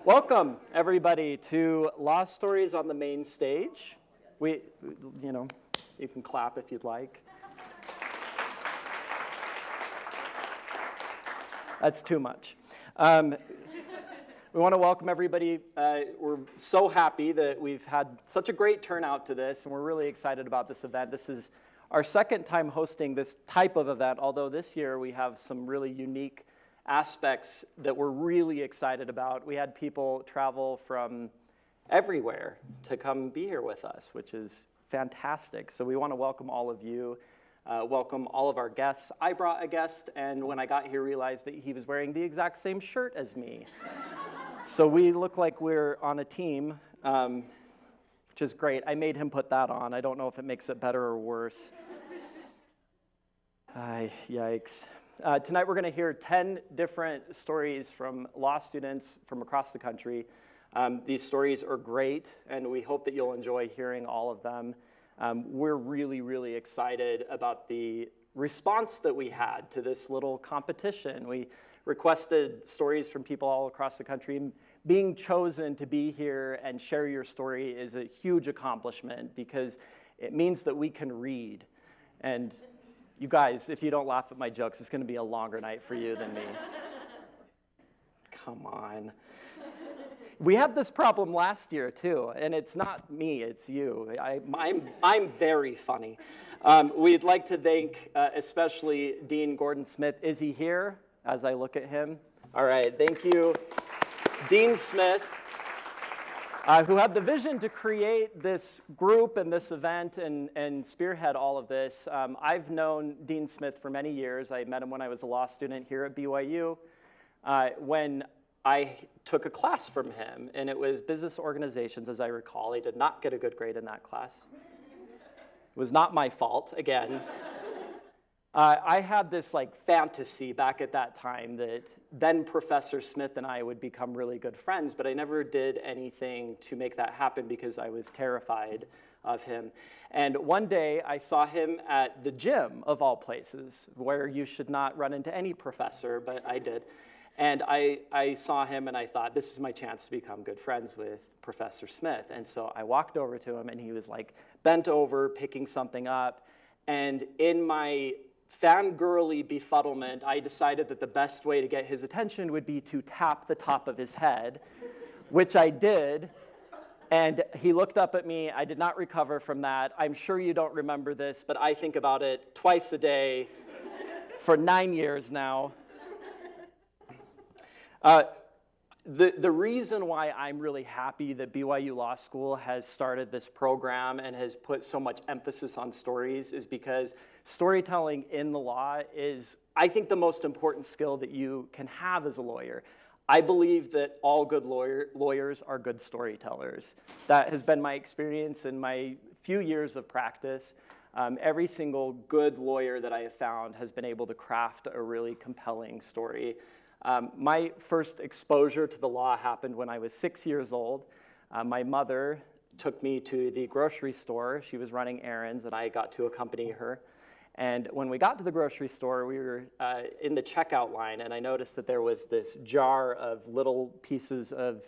Welcome, everybody, to Law Stories on the main stage. You can clap if you'd like. That's too much. We want to welcome everybody. We're so happy that we've had such a great turnout to this, and we're really excited about this event. This is our second time hosting this type of event, although this year we have some really unique aspects that we're really excited about. We had people travel from everywhere to come be here with us, which is fantastic. So we want to welcome all of you. Welcome all of our guests. I brought a guest, and when I got here, realized that he was wearing the exact same shirt as me. So we look like we're on a team, which is great. I made him put that on. I don't know if it makes it better or worse. Yikes. Tonight we're going to hear 10 different stories from law students from across the country. These stories are great, and we hope that you'll enjoy hearing all of them. We're really, really excited about the response that we had to this little competition. We requested stories from people all across the country. Being chosen to be here and share your story is a huge accomplishment because it means that we can read. And you guys, if you don't laugh at my jokes, it's going to be a longer night for you than me. Come on. We had this problem last year, too, and it's not me, it's you. I'm very funny. We'd like to thank especially Dean Gordon Smith. Is he here as I look at him? All right, thank you. Dean Smith, who had the vision to create this group and this event and spearhead all of this. I've known Dean Smith for many years. I met him when I was a law student here at BYU. When I took a class from him, and it was business organizations, as I recall. I did not get a good grade in that class. It was not my fault, again. I had this fantasy back at that time that then Professor Smith and I would become really good friends, but I never did anything to make that happen because I was terrified of him. And one day I saw him at the gym, of all places, where you should not run into any professor, but I did. And I saw him and I thought, this is my chance to become good friends with Professor Smith. And so I walked over to him and he was bent over, picking something up. And in my fangirly befuddlement, I decided that the best way to get his attention would be to tap the top of his head, which I did. And he looked up at me. I did not recover from that. I'm sure you don't remember this, but I think about it twice a day for 9 years now. The reason why I'm really happy that BYU Law School has started this program and has put so much emphasis on stories is because storytelling in the law is, I think, the most important skill that you can have as a lawyer. I believe that all good lawyers are good storytellers. That has been my experience in my few years of practice. Every single good lawyer that I have found has been able to craft a really compelling story. My first exposure to the law happened when I was 6 years old. My mother took me to the grocery store. She was running errands, and I got to accompany her. And when we got to the grocery store, we were in the checkout line, and I noticed that there was this jar of little pieces of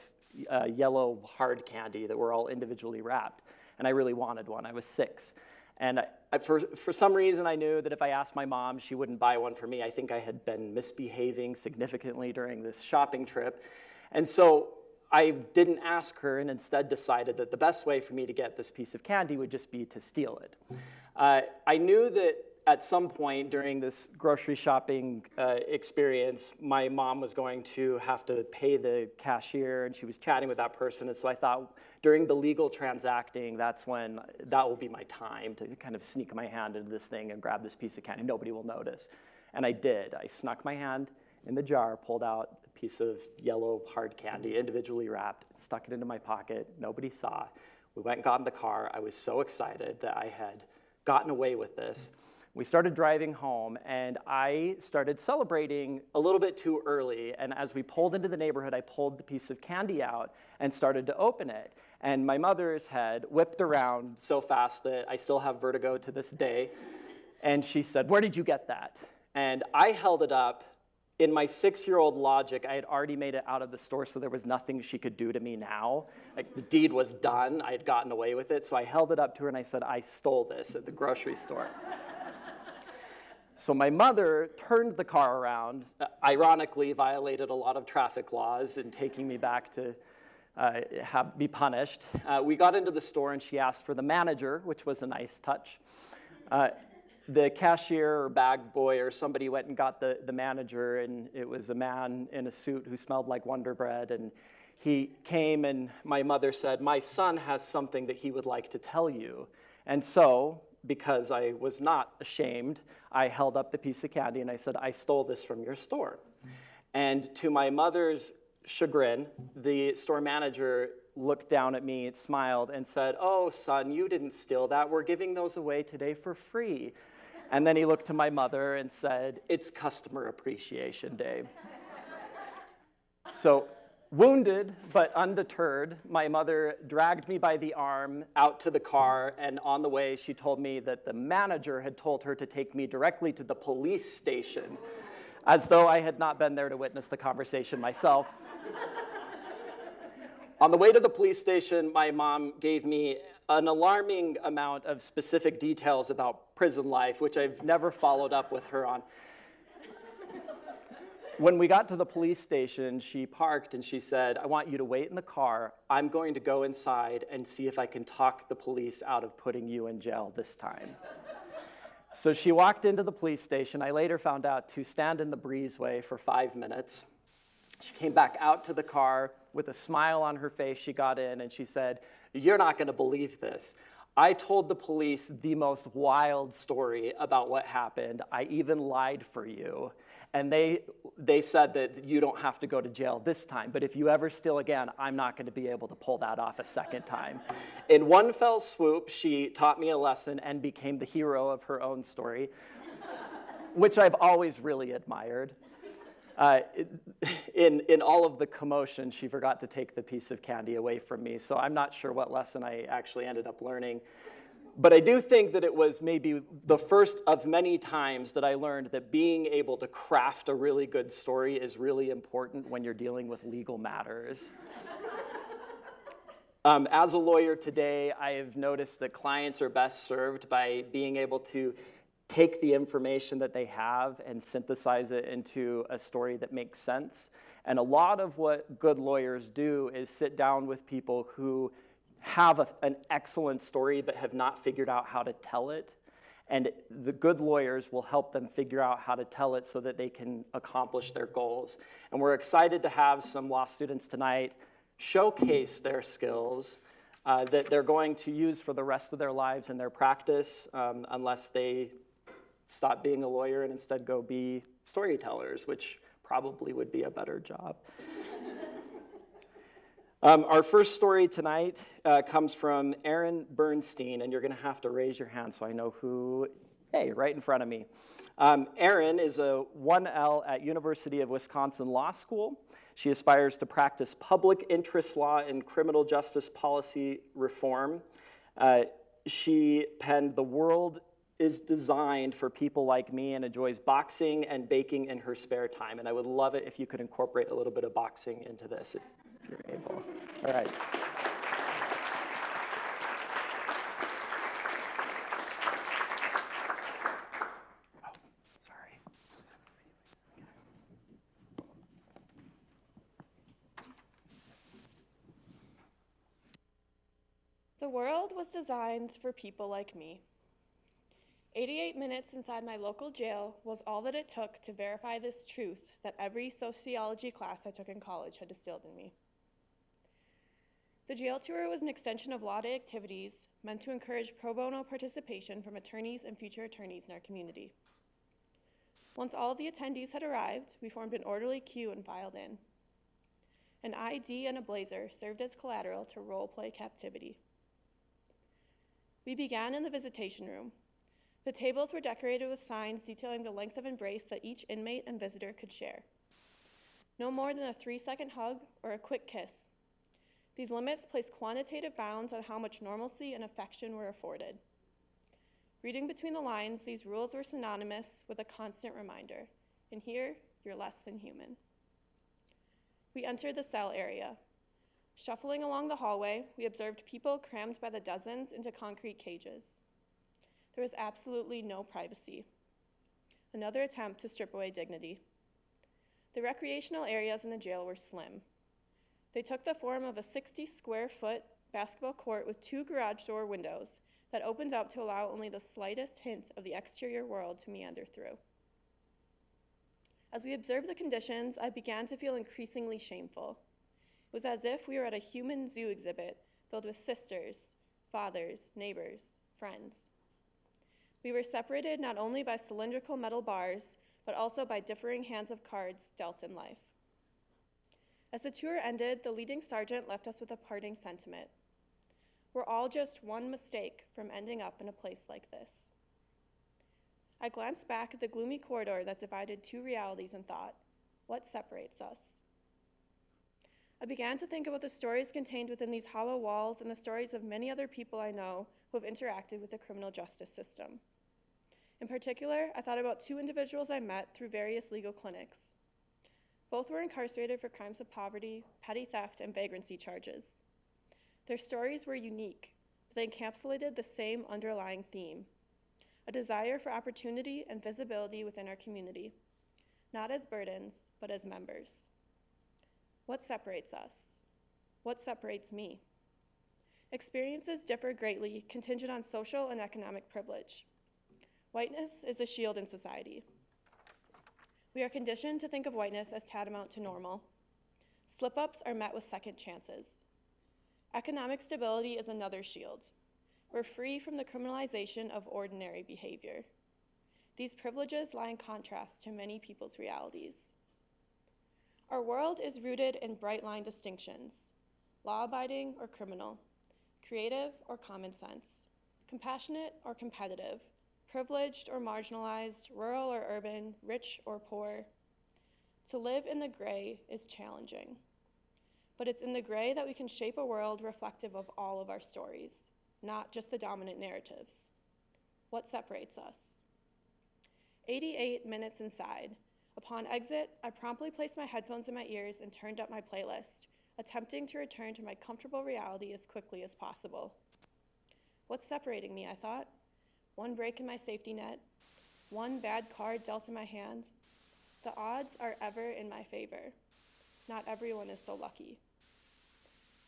yellow hard candy that were all individually wrapped. And I really wanted one. I was 6. And for some reason, I knew that if I asked my mom, she wouldn't buy one for me. I think I had been misbehaving significantly during this shopping trip. And so I didn't ask her and instead decided that the best way for me to get this piece of candy would just be to steal it. I knew that at some point during this grocery shopping experience, my mom was going to have to pay the cashier, and she was chatting with that person. And so I thought during the legal transacting, that will be my time to kind of sneak my hand into this thing and grab this piece of candy. Nobody will notice. And I did. I snuck my hand in the jar, pulled out a piece of yellow hard candy, individually wrapped, stuck it into my pocket. Nobody saw. We went and got in the car. I was so excited that I had gotten away with this. We started driving home, and I started celebrating a little bit too early. And as we pulled into the neighborhood, I pulled the piece of candy out and started to open it. And my mother's head whipped around so fast that I still have vertigo to this day. And she said, "Where did you get that?" And I held it up in my 6-year-old logic, I had already made it out of the store, so there was nothing she could do to me now. Like, the deed was done. I had gotten away with it. So I held it up to her and I said, I stole this at the grocery store. So my mother turned the car around, ironically violated a lot of traffic laws in taking me back to be punished. We got into the store and she asked for the manager, which was a nice touch. The cashier or bag boy or somebody went and got the manager, and it was a man in a suit who smelled like Wonder Bread. And he came and my mother said, my son has something that he would like to tell you. And so, because I was not ashamed, I held up the piece of candy and I said, I stole this from your store. And to my mother's chagrin, the store manager looked down at me, smiled, and said, oh, son, you didn't steal that. We're giving those away today for free. And then he looked to my mother and said, it's Customer Appreciation Day. So, wounded but undeterred, my mother dragged me by the arm out to the car, and on the way she told me that the manager had told her to take me directly to the police station, as though I had not been there to witness the conversation myself. On the way to the police station, my mom gave me an alarming amount of specific details about prison life, which I've never followed up with her on. When we got to the police station, she parked and she said, I want you to wait in the car. I'm going to go inside and see if I can talk the police out of putting you in jail this time. So she walked into the police station. I later found out to stand in the breezeway for 5 minutes. She came back out to the car with a smile on her face. She got in and she said, you're not going to believe this. I told the police the most wild story about what happened. I even lied for you. And they said that you don't have to go to jail this time, but if you ever steal again, I'm not going to be able to pull that off a second time. In one fell swoop, she taught me a lesson and became the hero of her own story, which I've always really admired. In all of the commotion, she forgot to take the piece of candy away from me, so I'm not sure what lesson I actually ended up learning. But I do think that it was maybe the first of many times that I learned that being able to craft a really good story is really important when you're dealing with legal matters. As a lawyer today, I have noticed that clients are best served by being able to take the information that they have and synthesize it into a story that makes sense. And a lot of what good lawyers do is sit down with people who have an excellent story but have not figured out how to tell it. And the good lawyers will help them figure out how to tell it so that they can accomplish their goals. And we're excited to have some law students tonight showcase their skills that they're going to use for the rest of their lives in their practice, unless they stop being a lawyer and instead go be storytellers, which probably would be a better job. Our first story tonight comes from Aaron Bernstein, and you're going to have to raise your hand so I know who. Hey, right in front of me. Aaron is a 1L at University of Wisconsin Law School. She aspires to practice public interest law and criminal justice policy reform. She penned "The World is Designed for People Like Me" and enjoys boxing and baking in her spare time. And I would love it if you could incorporate a little bit of boxing into this, if you're able. All right. Oh, sorry. The world was designed for people like me. 88 minutes inside my local jail was all that it took to verify this truth that every sociology class I took in college had distilled in me. The jail tour was an extension of law day activities meant to encourage pro bono participation from attorneys and future attorneys in our community. Once all of the attendees had arrived, we formed an orderly queue and filed in. An ID and a blazer served as collateral to role-play captivity. We began in the visitation room. The tables were decorated with signs detailing the length of embrace that each inmate and visitor could share. No more than a 3-second hug or a quick kiss. These limits placed quantitative bounds on how much normalcy and affection were afforded. Reading between the lines, these rules were synonymous with a constant reminder: in here, you're less than human. We entered the cell area. Shuffling along the hallway, we observed people crammed by the dozens into concrete cages. There was absolutely no privacy. Another attempt to strip away dignity. The recreational areas in the jail were slim. They took the form of a 60-square-foot basketball court with 2 garage door windows that opened up to allow only the slightest hint of the exterior world to meander through. As we observed the conditions, I began to feel increasingly shameful. It was as if we were at a human zoo exhibit filled with sisters, fathers, neighbors, friends. We were separated not only by cylindrical metal bars, but also by differing hands of cards dealt in life. As the tour ended, the leading sergeant left us with a parting sentiment. We're all just one mistake from ending up in a place like this. I glanced back at the gloomy corridor that divided 2 realities and thought, what separates us? I began to think about the stories contained within these hollow walls and the stories of many other people I know who have interacted with the criminal justice system. In particular, I thought about 2 individuals I met through various legal clinics. Both were incarcerated for crimes of poverty, petty theft, and vagrancy charges. Their stories were unique, but they encapsulated the same underlying theme: a desire for opportunity and visibility within our community, not as burdens, but as members. What separates us? What separates me? Experiences differ greatly, contingent on social and economic privilege. Whiteness is a shield in society. We are conditioned to think of whiteness as tantamount to normal. Slip-ups are met with second chances. Economic stability is another shield. We're free from the criminalization of ordinary behavior. These privileges lie in contrast to many people's realities. Our world is rooted in bright-line distinctions: law-abiding or criminal, creative or common sense, compassionate or competitive, privileged or marginalized, rural or urban, rich or poor. To live in the gray is challenging, but it's in the gray that we can shape a world reflective of all of our stories, not just the dominant narratives. What separates us? 88 minutes inside. Upon exit, I promptly placed my headphones in my ears and turned up my playlist, attempting to return to my comfortable reality as quickly as possible. What's separating me, I thought? One break in my safety net, one bad card dealt in my hand. The odds are ever in my favor. Not everyone is so lucky.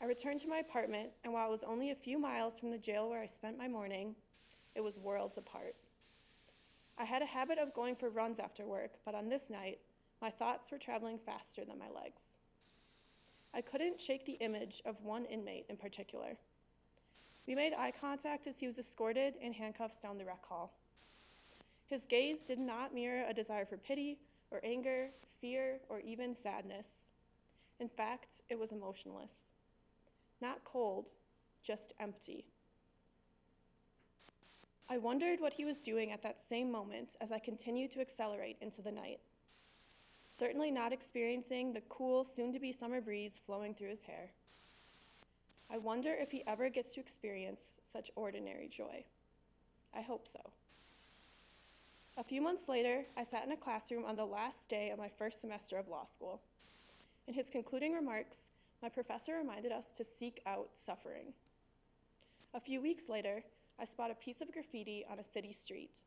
I returned to my apartment, and while it was only a few miles from the jail where I spent my morning, it was worlds apart. I had a habit of going for runs after work, but on this night, my thoughts were traveling faster than my legs. I couldn't shake the image of one inmate in particular. We made eye contact as he was escorted in handcuffs down the rec hall. His gaze did not mirror a desire for pity or anger, fear, or even sadness. In fact, it was emotionless. Not cold, just empty. I wondered what he was doing at that same moment as I continued to accelerate into the night. Certainly not experiencing the cool, soon-to-be summer breeze flowing through his hair. I wonder if he ever gets to experience such ordinary joy. I hope so. A few months later, I sat in a classroom on the last day of my first semester of law school. In his concluding remarks, my professor reminded us to seek out suffering. A few weeks later, I spot a piece of graffiti on a city street.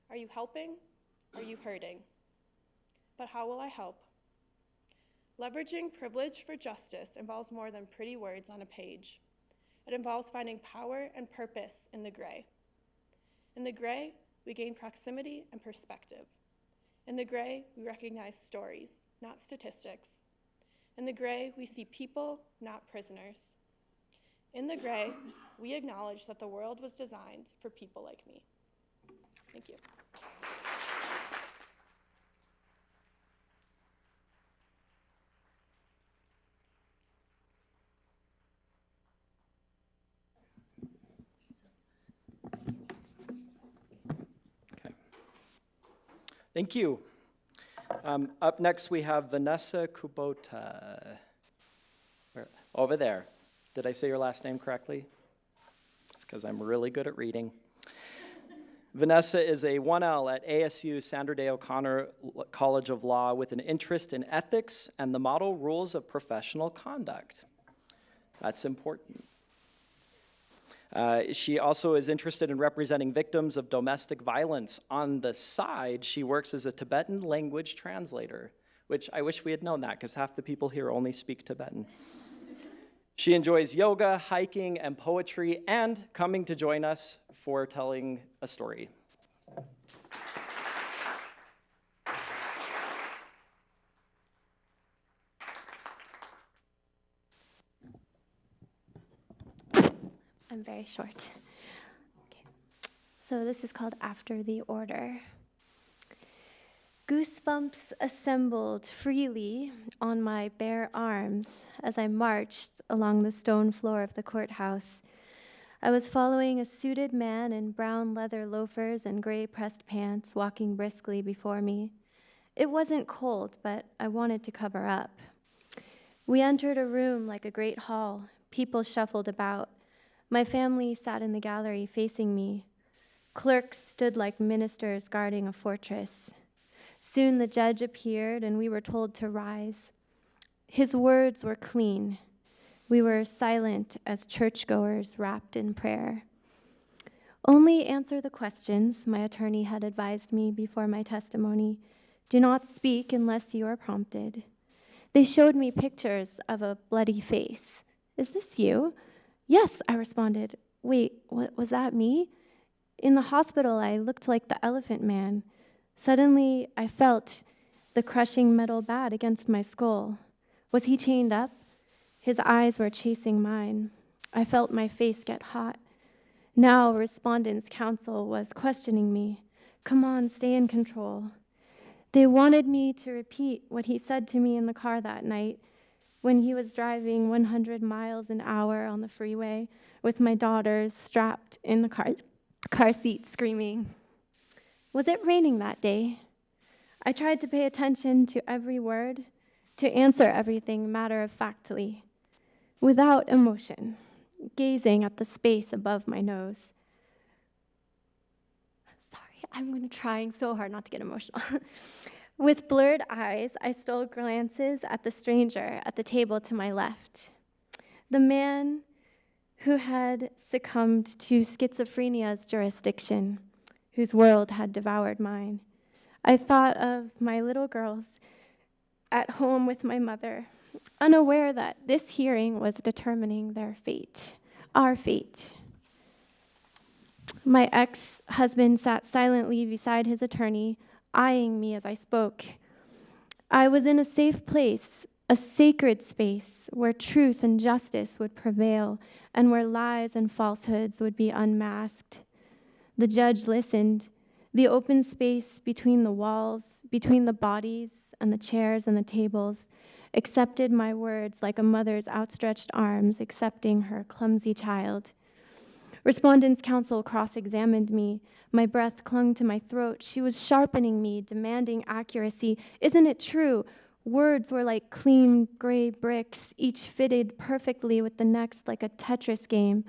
Are you helping? Are you hurting? But how will I help? Leveraging privilege for justice involves more than pretty words on a page. It involves finding power and purpose in the gray. In the gray, we gain proximity and perspective. In the gray, we recognize stories, not statistics. In the gray, we see people, not prisoners. In the gray, we acknowledge that the world was designed for people like me. Thank you. Thank you. Up next, we have Vanessa Kubota. Over there. Did I say your last name correctly? It's because I'm really good at reading. Vanessa is a 1L at ASU Sandra Day O'Connor College of Law with an interest in ethics and the model rules of professional conduct. That's important. She also is interested in representing victims of domestic violence. On the side, she works as a Tibetan language translator, which I wish we had known that because half the people here only speak Tibetan. She enjoys yoga, hiking, and poetry, and coming to join us for telling a story. I'm very short. Okay. So this is called After the Order. Goosebumps assembled freely on my bare arms as I marched along the stone floor of the courthouse. I was following a suited man in brown leather loafers and gray pressed pants walking briskly before me. It wasn't cold, but I wanted to cover up. We entered a room like a great hall. People shuffled about. My family sat in the gallery facing me. Clerks stood like ministers guarding a fortress. Soon the judge appeared, and we were told to rise. His words were clean. We were silent as churchgoers wrapped in prayer. Only answer the questions, my attorney had advised me before my testimony. Do not speak unless you are prompted. They showed me pictures of a bloody face. Is this you? Yes, I responded. Wait, was that me? In the hospital, I looked like the Elephant Man. Suddenly, I felt the crushing metal bat against my skull. Was he chained up? His eyes were chasing mine. I felt my face get hot. Now, respondents' counsel was questioning me. Come on, stay in control. They wanted me to repeat what he said to me in the car that night when he was driving 100 miles an hour on the freeway with my daughters strapped in the car seat screaming. Was it raining that day? I tried to pay attention to every word, to answer everything matter-of-factly, without emotion, gazing at the space above my nose. Sorry, I'm trying so hard not to get emotional. With blurred eyes, I stole glances at the stranger at the table to my left. The man who had succumbed to schizophrenia's jurisdiction, whose world had devoured mine. I thought of my little girls at home with my mother, unaware that this hearing was determining their fate, our fate. My ex-husband sat silently beside his attorney, eyeing me as I spoke. I was in a safe place, a sacred space where truth and justice would prevail and where lies and falsehoods would be unmasked. The judge listened. The open space between the walls, between the bodies and the chairs and the tables, accepted my words like a mother's outstretched arms accepting her clumsy child. Respondents' counsel cross-examined me. My breath clung to my throat. She was sharpening me, demanding accuracy. Isn't it true? Words were like clean gray bricks, each fitted perfectly with the next like a Tetris game.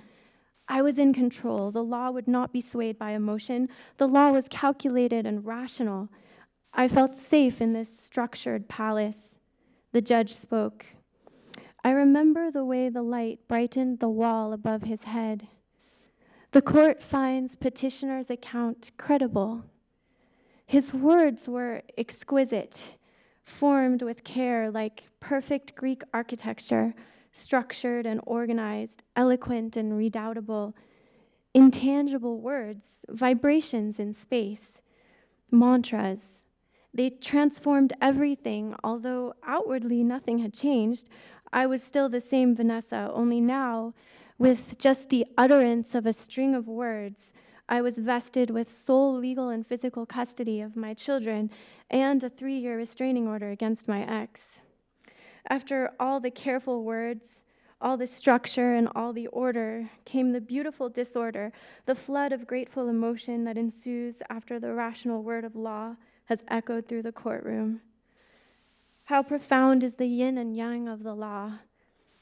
I was in control. The law would not be swayed by emotion. The law was calculated and rational. I felt safe in this structured palace. The judge spoke. I remember the way the light brightened the wall above his head. The court finds petitioner's account credible. His words were exquisite, formed with care like perfect Greek architecture, structured and organized, eloquent and redoubtable, intangible words, vibrations in space, mantras. They transformed everything, although outwardly nothing had changed. I was still the same Vanessa, only now, with just the utterance of a string of words, I was vested with sole legal and physical custody of my children and a 3-year restraining order against my ex. After all the careful words, all the structure, and all the order, came the beautiful disorder, the flood of grateful emotion that ensues after the rational word of law has echoed through the courtroom. How profound is the yin and yang of the law.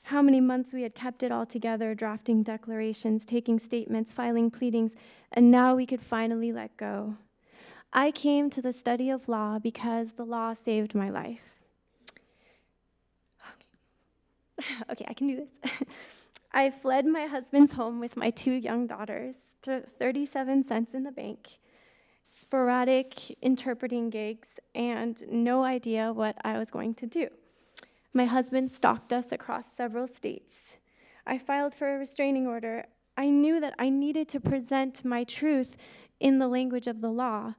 How many months we had kept it all together, drafting declarations, taking statements, filing pleadings, and now we could finally let go. I came to the study of law because the law saved my life. Okay, I can do this. I fled my husband's home with my 2 young daughters, 37 cents in the bank, sporadic interpreting gigs, and no idea what I was going to do. My husband stalked us across several states. I filed for a restraining order. I knew that I needed to present my truth in the language of the law.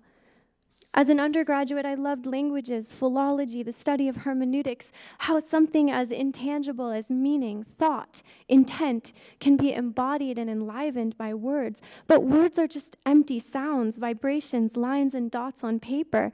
As an undergraduate, I loved languages, philology, the study of hermeneutics, how something as intangible as meaning, thought, intent can be embodied and enlivened by words. But words are just empty sounds, vibrations, lines, and dots on paper.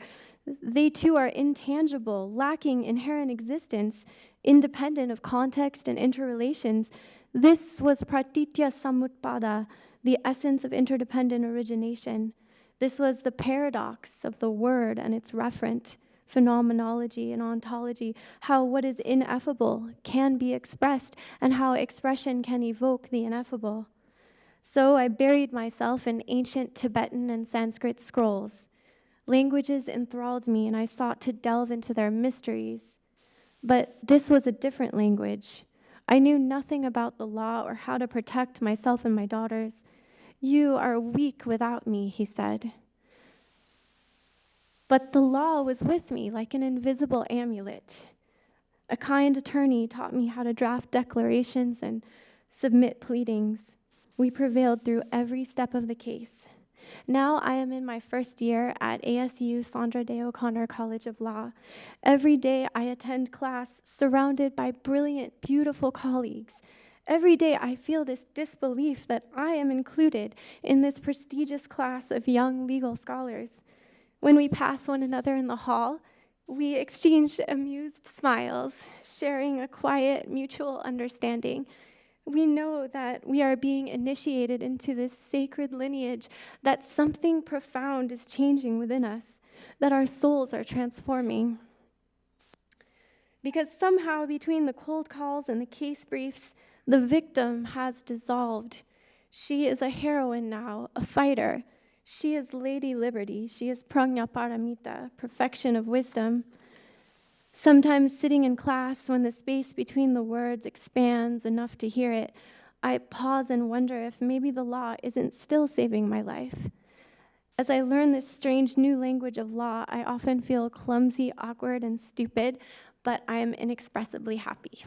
They too are intangible, lacking inherent existence, independent of context and interrelations. This was pratitya samutpada, the essence of interdependent origination. This was the paradox of the word and its referent, phenomenology and ontology, how what is ineffable can be expressed and how expression can evoke the ineffable. So I buried myself in ancient Tibetan and Sanskrit scrolls. Languages enthralled me, and I sought to delve into their mysteries. But this was a different language. I knew nothing about the law or how to protect myself and my daughters. You are weak without me, he said. But the law was with me like an invisible amulet. A kind attorney taught me how to draft declarations and submit pleadings. We prevailed through every step of the case. Now I am in my first year at ASU Sandra Day O'Connor College of Law. Every day I attend class surrounded by brilliant, beautiful colleagues. Every day I feel this disbelief that I am included in this prestigious class of young legal scholars. When we pass one another in the hall, we exchange amused smiles, sharing a quiet, mutual understanding. We know that we are being initiated into this sacred lineage, that something profound is changing within us, that our souls are transforming. Because somehow between the cold calls and the case briefs, the victim has dissolved. She is a heroine now, a fighter. She is Lady Liberty. She is Prajna Paramita, perfection of wisdom. Sometimes sitting in class when the space between the words expands enough to hear it, I pause and wonder if maybe the law isn't still saving my life. As I learn this strange new language of law, I often feel clumsy, awkward, and stupid, but I am inexpressibly happy.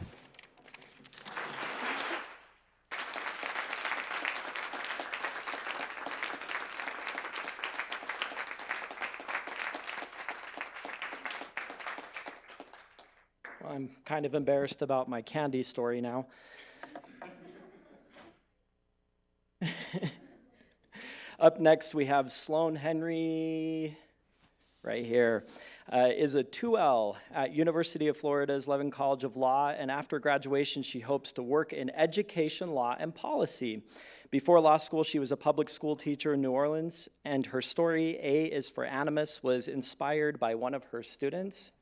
I'm kind of embarrassed about my candy story now. Up next, we have Sloan Henry, right here, is a 2L at University of Florida's Levin College of Law, and after graduation, she hopes to work in education, law, and policy. Before law school, she was a public school teacher in New Orleans, and her story, A is for Animus, was inspired by one of her students,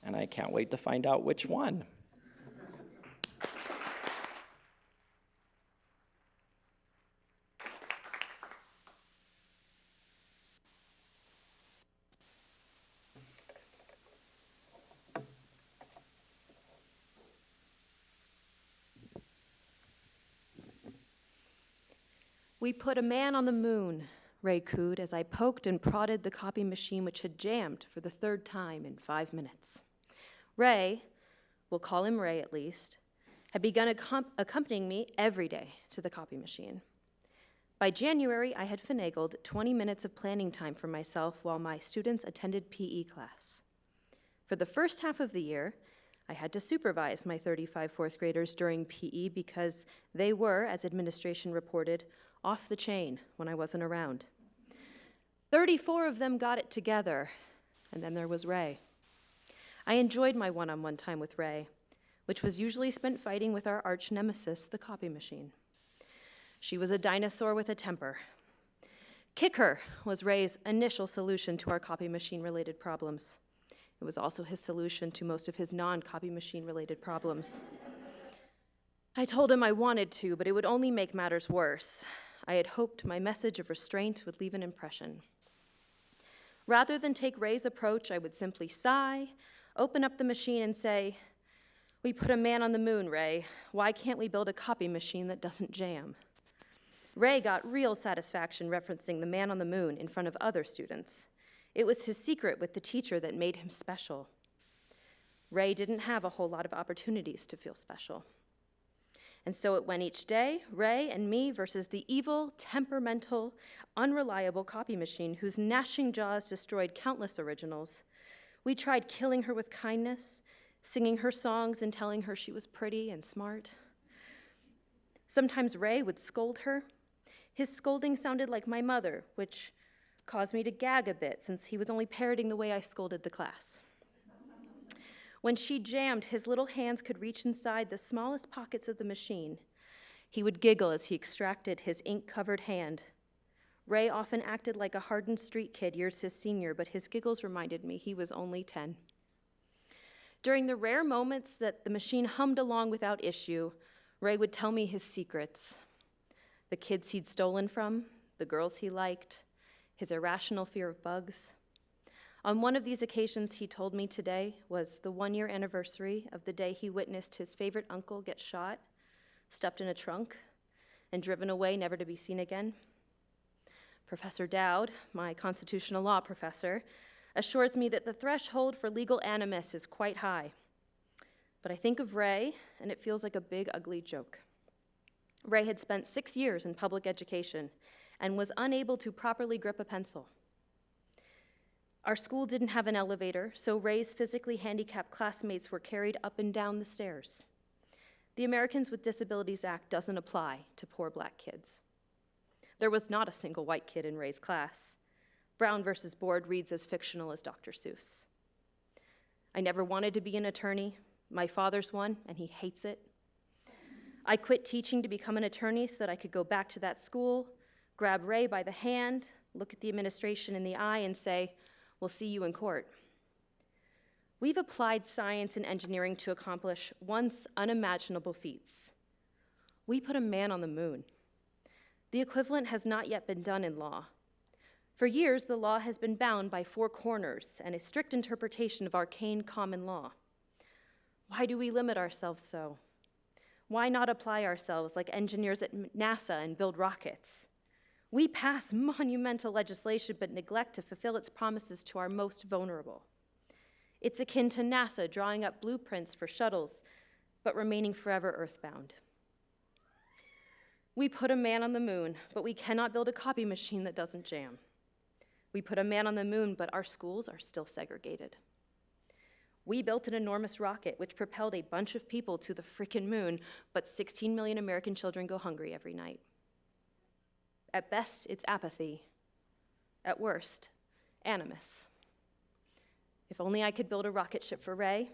and I can't wait to find out which one. "We put a man on the moon," Ray cooed as I poked and prodded the copy machine, which had jammed for the 3rd time in 5 minutes. Ray, we'll call him Ray at least, had begun accompanying me every day to the copy machine. By January, I had finagled 20 minutes of planning time for myself while my students attended PE class. For the first half of the year, I had to supervise my 35 4th graders during PE because they were, as administration reported, off the chain when I wasn't around. 34 of them got it together, and then there was Ray. I enjoyed my one-on-one time with Ray, which was usually spent fighting with our arch nemesis, the copy machine. She was a dinosaur with a temper. Kick her was Ray's initial solution to our copy machine-related problems. It was also his solution to most of his non-copy machine-related problems. I told him I wanted to, but it would only make matters worse. I had hoped my message of restraint would leave an impression. Rather than take Ray's approach, I would simply sigh, open up the machine and say, "We put a man on the moon, Ray. Why can't we build a copy machine that doesn't jam?" Ray got real satisfaction referencing the man on the moon in front of other students. It was his secret with the teacher that made him special. Ray didn't have a whole lot of opportunities to feel special. And so it went each day, Ray and me versus the evil, temperamental, unreliable copy machine whose gnashing jaws destroyed countless originals. We tried killing her with kindness, singing her songs and telling her she was pretty and smart. Sometimes Ray would scold her. His scolding sounded like my mother, which caused me to gag a bit since he was only parroting the way I scolded the class. When she jammed, his little hands could reach inside the smallest pockets of the machine. He would giggle as he extracted his ink-covered hand. Ray often acted like a hardened street kid years his senior, but his giggles reminded me he was only 10. During the rare moments that the machine hummed along without issue, Ray would tell me his secrets. The kids he'd stolen from, the girls he liked, his irrational fear of bugs. On one of these occasions he told me today was the 1-year anniversary of the day he witnessed his favorite uncle get shot, stuffed in a trunk, and driven away never to be seen again. Professor Dowd, my constitutional law professor, assures me that the threshold for legal animus is quite high. But I think of Ray, and it feels like a big, ugly joke. Ray had spent 6 years in public education and was unable to properly grip a pencil. Our school didn't have an elevator, so Ray's physically handicapped classmates were carried up and down the stairs. The Americans with Disabilities Act doesn't apply to poor black kids. There was not a single white kid in Ray's class. Brown versus Board reads as fictional as Dr. Seuss. I never wanted to be an attorney. My father's one, and he hates it. I quit teaching to become an attorney so that I could go back to that school, grab Ray by the hand, look at the administration in the eye, and say, "We'll see you in court." We've applied science and engineering to accomplish once unimaginable feats. We put a man on the moon. The equivalent has not yet been done in law. For years, the law has been bound by 4 corners and a strict interpretation of arcane common law. Why do we limit ourselves so? Why not apply ourselves like engineers at NASA and build rockets? We pass monumental legislation but neglect to fulfill its promises to our most vulnerable. It's akin to NASA drawing up blueprints for shuttles but remaining forever earthbound. We put a man on the moon, but we cannot build a copy machine that doesn't jam. We put a man on the moon, but our schools are still segregated. We built an enormous rocket which propelled a bunch of people to the frickin' moon, but 16 million American children go hungry every night. At best, it's apathy. At worst, animus. If only I could build a rocket ship for Ray,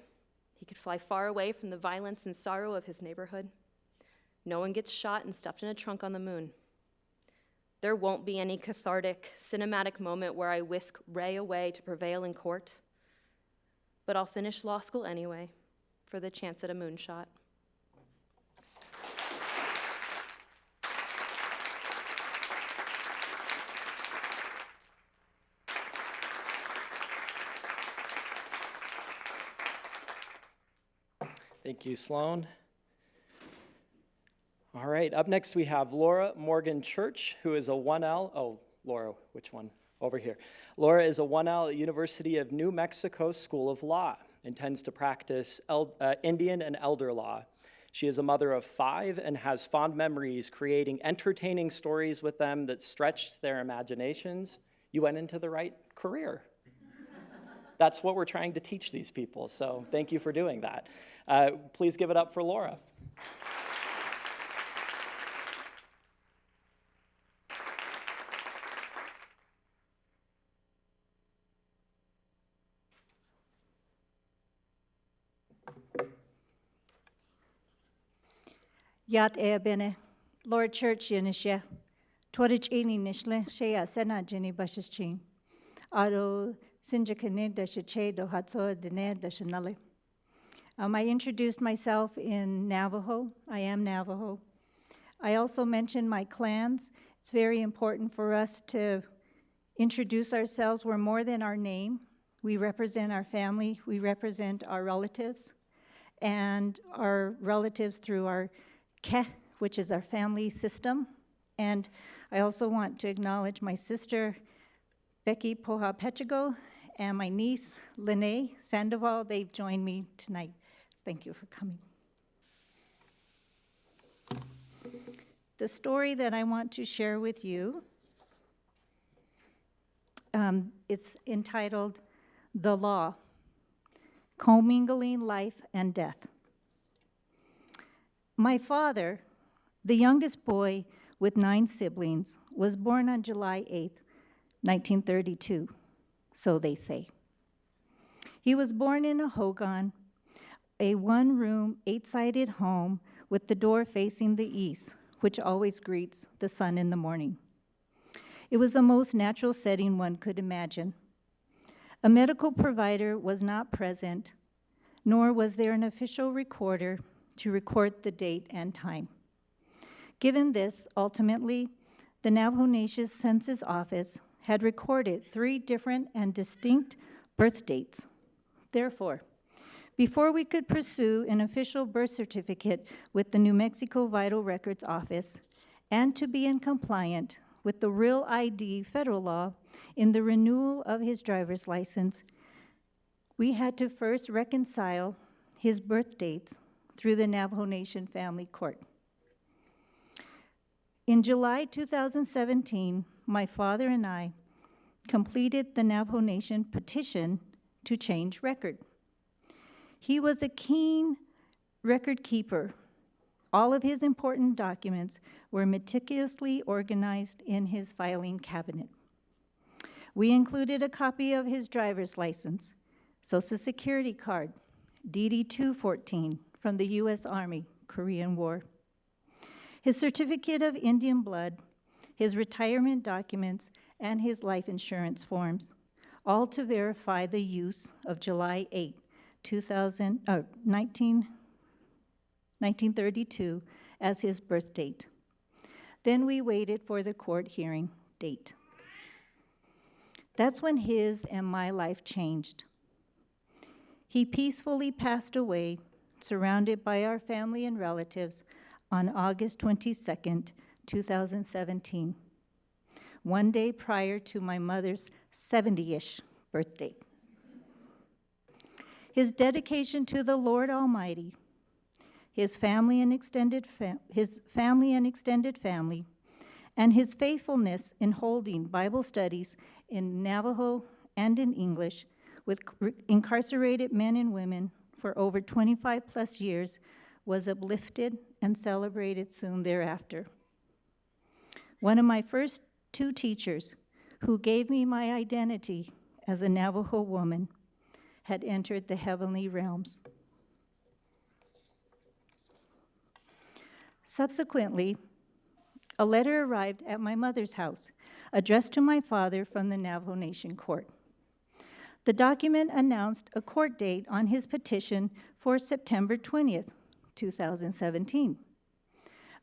he could fly far away from the violence and sorrow of his neighborhood. No one gets shot and stuffed in a trunk on the moon. There won't be any cathartic, cinematic moment where I whisk Ray away to prevail in court. But I'll finish law school anyway, for the chance at a moonshot. Thank you, Sloan. All right, up next we have Laura Morgan Church, who is a 1L. Oh, Laura, which one? Over here. Laura is a 1L at University of New Mexico School of Law, intends to practice Indian and elder law. She is a mother of 5 and has fond memories creating entertaining stories with them that stretched their imaginations. You went into the right career. That's what we're trying to teach these people, so thank you for doing that. Please give it up for Laura. Yat bene, Lord Church Yenisha, Torich Ini Nishle, Shea Sena Jenny Bashichin, Aro Sinjakane da Shache do Hatso Dene da Shanale. I introduced myself in Navajo. I am Navajo. I also mentioned my clans. It's very important for us to introduce ourselves. We're more than our name. We represent our family. We represent our relatives, and our relatives through our ke, which is our family system. And I also want to acknowledge my sister, Becky Poha Pechigo, and my niece, Lene Sandoval. They've joined me tonight. Thank you for coming. The story that I want to share with you, it's entitled The Law, Commingling Life and Death. My father, the youngest boy with 9 siblings, was born on July 8th, 1932, so they say. He was born in a hogan, a 1-room, 8-sided home with the door facing the east, which always greets the sun in the morning. It was the most natural setting one could imagine. A medical provider was not present, nor was there an official recorder to record the date and time. Given this, ultimately, the Navajo Nation Census Office had recorded 3 different and distinct birth dates. Therefore, before we could pursue an official birth certificate with the New Mexico Vital Records Office, and to be in compliant with the Real ID federal law in the renewal of his driver's license, we had to first reconcile his birth dates through the Navajo Nation Family Court. In July 2017, my father and I completed the Navajo Nation petition to change record. He was a keen record keeper. All of his important documents were meticulously organized in his filing cabinet. We included a copy of his driver's license, Social Security card, DD 214 from the U.S. Army, Korean War, his certificate of Indian blood, his retirement documents, and his life insurance forms, all to verify the use of July 8, 1932 as his birth date. Then we waited for the court hearing date. That's when his and my life changed. He peacefully passed away, surrounded by our family and relatives, on August 22nd, 2017, one day prior to my mother's 70-ish birthday. His dedication to the Lord Almighty, his family and extended family, and his faithfulness in holding Bible studies in Navajo and in English with incarcerated men and women for over 25 plus years was uplifted and celebrated soon thereafter. One of my first 2 teachers, who gave me my identity as a Navajo woman, had entered the heavenly realms. Subsequently, a letter arrived at my mother's house, addressed to my father from the Navajo Nation Court. The document announced a court date on his petition for September 20th, 2017.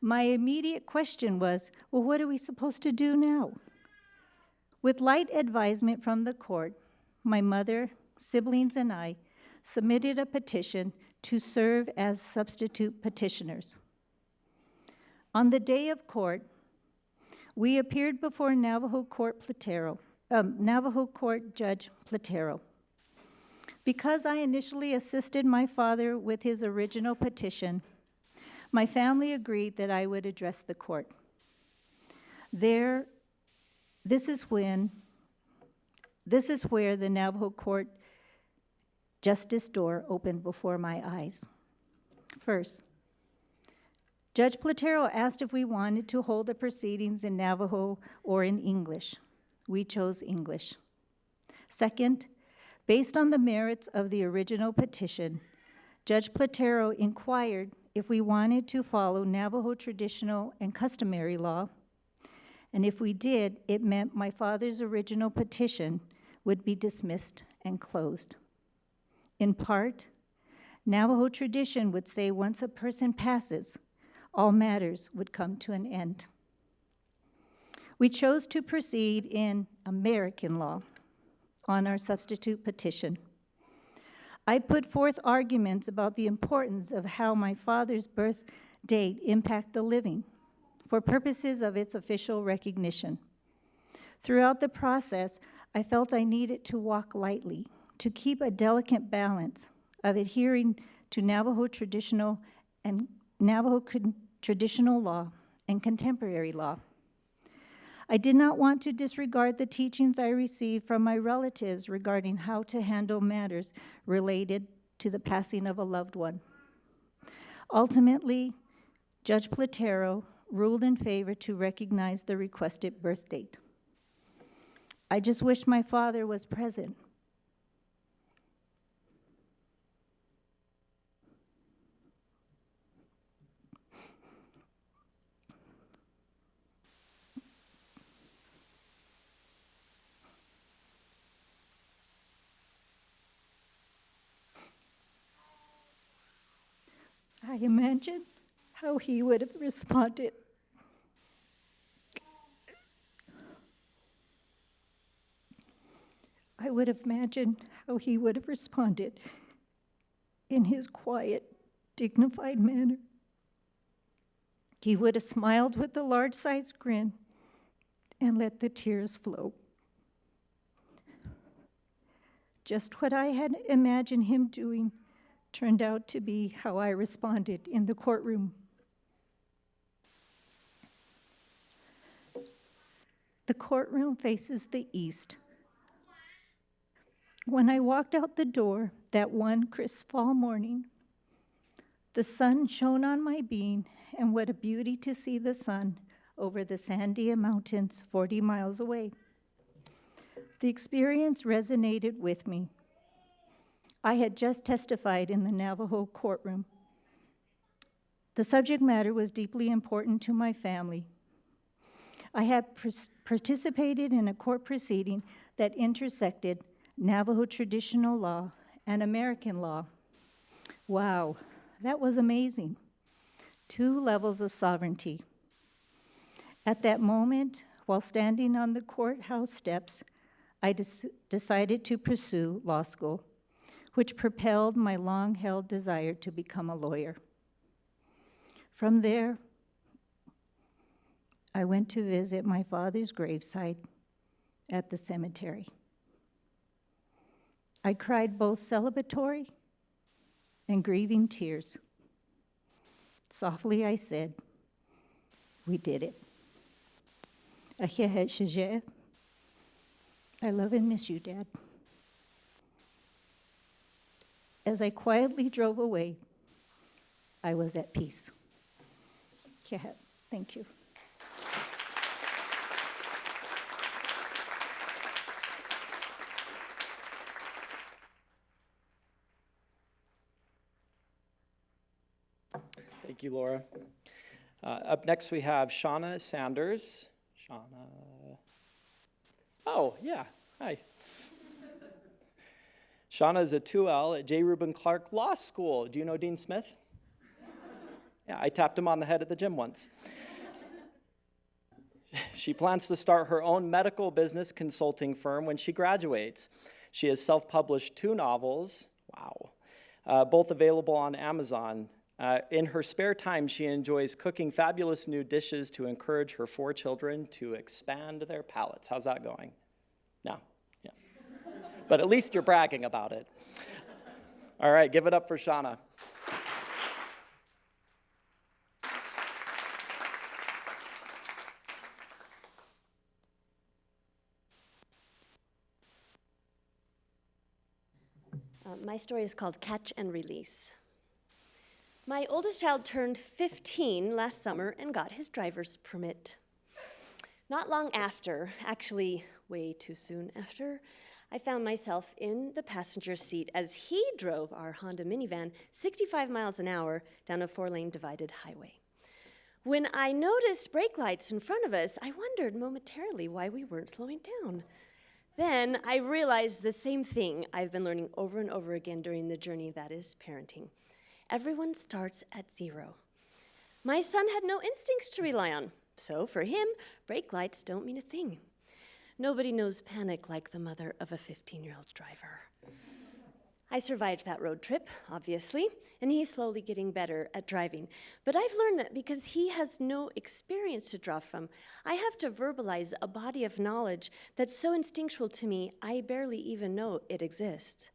My immediate question was, well, what are we supposed to do now? With light advisement from the court, my mother, siblings, and I submitted a petition to serve as substitute petitioners. On the day of court, we appeared before Navajo Court Judge Platero. Because I initially assisted my father with his original petition, my family agreed that I would address the court. This is where the Navajo Court justice door opened before my eyes. First, Judge Platero asked if we wanted to hold the proceedings in Navajo or in English. We chose English. Second, based on the merits of the original petition, Judge Platero inquired if we wanted to follow Navajo traditional and customary law, and if we did, it meant my father's original petition would be dismissed and closed. In part, Navajo tradition would say once a person passes, all matters would come to an end. We chose to proceed in American law on our substitute petition. I put forth arguments about the importance of how my father's birth date impact the living for purposes of its official recognition. Throughout the process, I felt I needed to walk lightly, to keep a delicate balance of adhering to Navajo traditional law and contemporary law. I did not want to disregard the teachings I received from my relatives regarding how to handle matters related to the passing of a loved one. Ultimately, Judge Platero ruled in favor to recognize the requested birth date. I just wish my father was present. I imagine how he would have responded. I would have imagined how he would have responded in his quiet, dignified manner. He would have smiled with a large-sized grin and let the tears flow. Just what I had imagined him doing turned out to be how I responded in the courtroom. The courtroom faces the east. When I walked out the door that one crisp fall morning, the sun shone on my being, and what a beauty to see the sun over the Sandia Mountains 40 miles away. The experience resonated with me. I had just testified in the Navajo courtroom. The subject matter was deeply important to my family. I had participated in a court proceeding that intersected Navajo traditional law and American law. Wow, that was amazing. 2 levels of sovereignty. At that moment, while standing on the courthouse steps, I decided to pursue law school, which propelled my long-held desire to become a lawyer. From there, I went to visit my father's gravesite at the cemetery. I cried both celebratory and grieving tears. Softly I said, "We did it. I love and miss you, Dad." As I quietly drove away, I was at peace. Thank you. Thank you, Laura. Up next, we have Shauna Sanders. Shauna. Oh, yeah. Hi. Shauna is a 2L at J. Reuben Clark Law School. Do you know Dean Smith? Yeah, I tapped him on the head at the gym once. She plans to start her own medical business consulting firm when she graduates. She has self-published 2 novels, wow, both available on Amazon. In her spare time, she enjoys cooking fabulous new dishes to encourage her 4 children to expand their palates. How's that going? No, yeah. But at least you're bragging about it. All right, give it up for Shauna. My story is called Catch and Release. My oldest child turned 15 last summer and got his driver's permit. Not long after, actually way too soon after, I found myself in the passenger seat as he drove our Honda minivan 65 miles an hour down a 4-lane divided highway. When I noticed brake lights in front of us, I wondered momentarily why we weren't slowing down. Then I realized the same thing I've been learning over and over again during the journey that is parenting. Everyone starts at 0. My son had no instincts to rely on, so for him, brake lights don't mean a thing. Nobody knows panic like the mother of a 15-year-old driver. I survived that road trip, obviously, and he's slowly getting better at driving. But I've learned that because he has no experience to draw from, I have to verbalize a body of knowledge that's so instinctual to me, I barely even know it exists.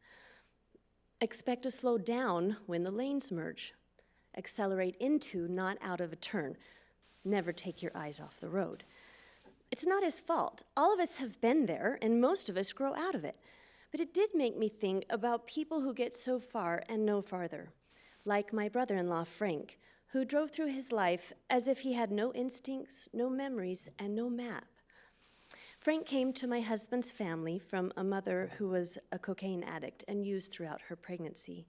Expect to slow down when the lanes merge. Accelerate into, not out of a turn. Never take your eyes off the road. It's not his fault. All of us have been there, and most of us grow out of it. But it did make me think about people who get so far and no farther, like my brother-in-law, Frank, who drove through his life as if he had no instincts, no memories, and no map. Frank came to my husband's family from a mother who was a cocaine addict and used throughout her pregnancy.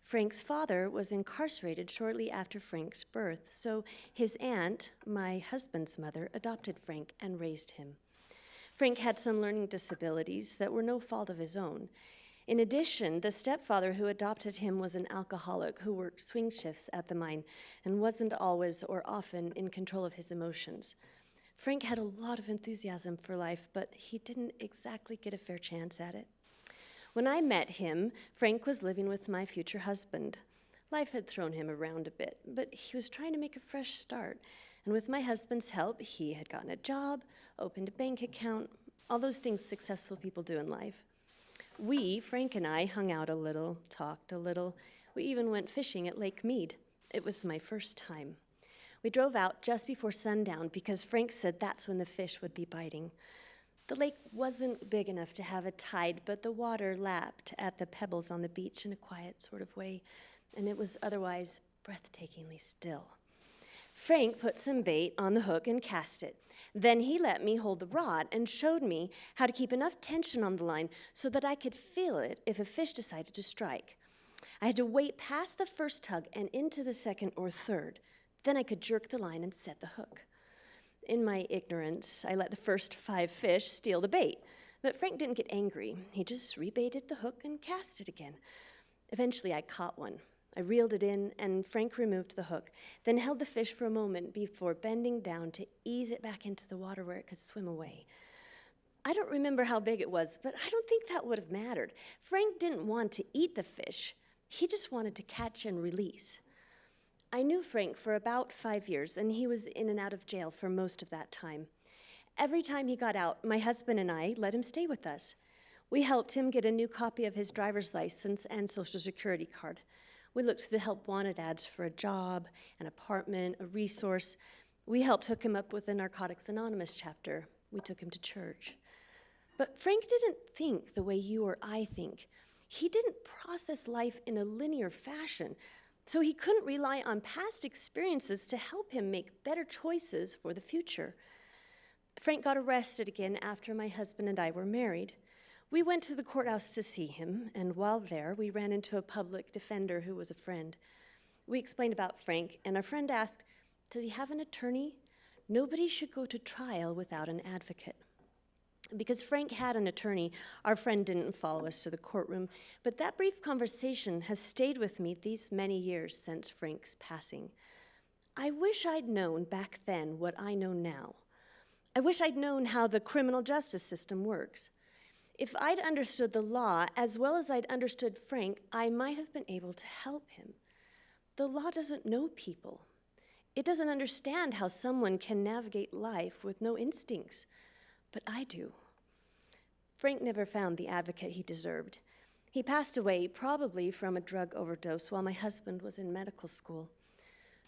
Frank's father was incarcerated shortly after Frank's birth, so his aunt, my husband's mother, adopted Frank and raised him. Frank had some learning disabilities that were no fault of his own. In addition, the stepfather who adopted him was an alcoholic who worked swing shifts at the mine and wasn't always or often in control of his emotions. Frank had a lot of enthusiasm for life, but he didn't exactly get a fair chance at it. When I met him, Frank was living with my future husband. Life had thrown him around a bit, but he was trying to make a fresh start. And with my husband's help, he had gotten a job, opened a bank account, all those things successful people do in life. We, Frank and I, hung out a little, talked a little. We even went fishing at Lake Mead. It was my first time. We drove out just before sundown because Frank said that's when the fish would be biting. The lake wasn't big enough to have a tide, but the water lapped at the pebbles on the beach in a quiet sort of way, and it was otherwise breathtakingly still. Frank put some bait on the hook and cast it. Then he let me hold the rod and showed me how to keep enough tension on the line so that I could feel it if a fish decided to strike. I had to wait past the first tug and into the second or third. Then I could jerk the line and set the hook. In my ignorance, I let the first 5 fish steal the bait. But Frank didn't get angry. He just rebaited the hook and cast it again. Eventually, I caught one. I reeled it in, and Frank removed the hook, then held the fish for a moment before bending down to ease it back into the water where it could swim away. I don't remember how big it was, but I don't think that would have mattered. Frank didn't want to eat the fish. He just wanted to catch and release. I knew Frank for about 5 years, and he was in and out of jail for most of that time. Every time he got out, my husband and I let him stay with us. We helped him get a new copy of his driver's license and Social Security card. We looked through the help wanted ads for a job, an apartment, a resource. We helped hook him up with the Narcotics Anonymous chapter. We took him to church. But Frank didn't think the way you or I think. He didn't process life in a linear fashion, so he couldn't rely on past experiences to help him make better choices for the future. Frank got arrested again after my husband and I were married. We went to the courthouse to see him, and while there, we ran into a public defender who was a friend. We explained about Frank, and our friend asked, "Does he have an attorney? Nobody should go to trial without an advocate." Because Frank had an attorney, our friend didn't follow us to the courtroom, but that brief conversation has stayed with me these many years since Frank's passing. I wish I'd known back then what I know now. I wish I'd known how the criminal justice system works. If I'd understood the law as well as I'd understood Frank, I might have been able to help him. The law doesn't know people. It doesn't understand how someone can navigate life with no instincts, but I do. Frank never found the advocate he deserved. He passed away probably from a drug overdose while my husband was in medical school.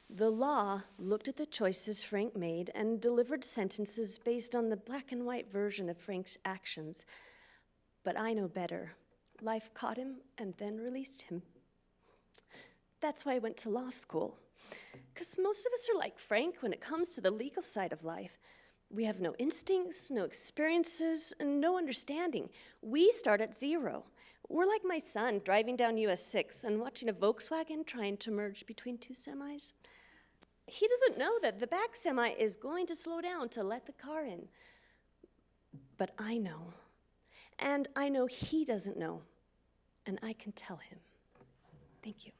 The law looked at the choices Frank made and delivered sentences based on the black and white version of Frank's actions. But I know better. Life caught him and then released him. That's why I went to law school. Because most of us are like Frank when it comes to the legal side of life. We have no instincts, no experiences, and no understanding. We start at 0. We're like my son driving down US 6 and watching a Volkswagen trying to merge between 2 semis. He doesn't know that the back semi is going to slow down to let the car in. But I know. And I know he doesn't know, and I can tell him. Thank you.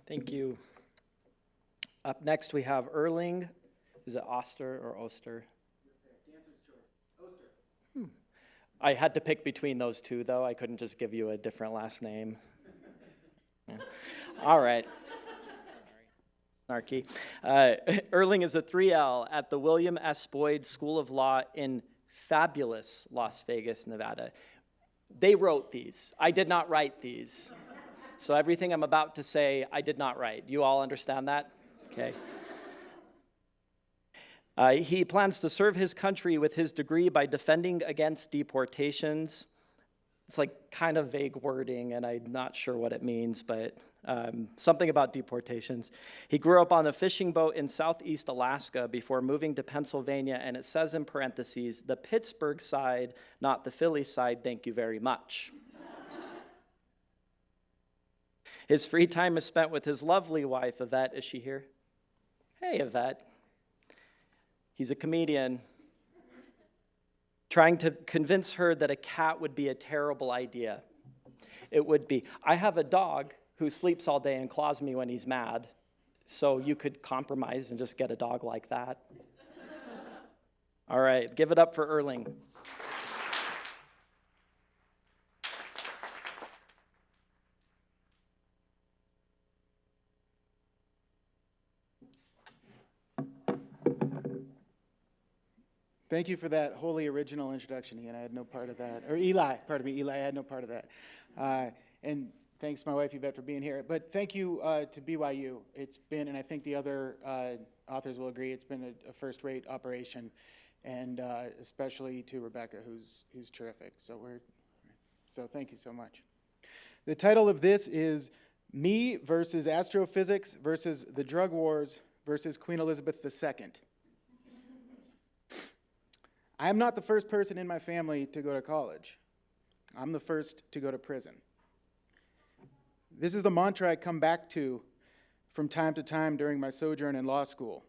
Thank you. Up next, we have Erling. Is it Oster or Oster? Dancer's choice. Oster. I had to pick between those two, though. I couldn't just give you a different last name. Yeah. All right. Sorry. Snarky. Erling is a 3L at the William S. Boyd School of Law in fabulous Las Vegas, Nevada. They wrote these. I did not write these. So everything I'm about to say, I did not write. You all understand that? Okay. He plans to serve his country with his degree by defending against deportations. It's like kind of vague wording, and I'm not sure what it means, but something about deportations. He grew up on a fishing boat in southeast Alaska before moving to Pennsylvania, and it says in parentheses, the Pittsburgh side, not the Philly side, thank you very much. His free time is spent with his lovely wife, Yvette. Is she here? Hey, Yvette. He's a comedian, trying to convince her that a cat would be a terrible idea. It would be. I have a dog who sleeps all day and claws me when he's mad, so you could compromise and just get a dog like that. All right, give it up for Erling. Thank you for that wholly original introduction, Ian. I had no part of that. Or Eli, pardon me, Eli, I had no part of that. And thanks to my wife, Yvette, for being here. But thank you to BYU. It's been, and I think the other authors will agree, it's been a first-rate operation, and especially to Rebecca, who's terrific. So thank you so much. The title of this is Me versus Astrophysics versus the Drug Wars versus Queen Elizabeth II. I am not the first person in my family to go to college. I'm the first to go to prison. This is the mantra I come back to from time to time during my sojourn in law school.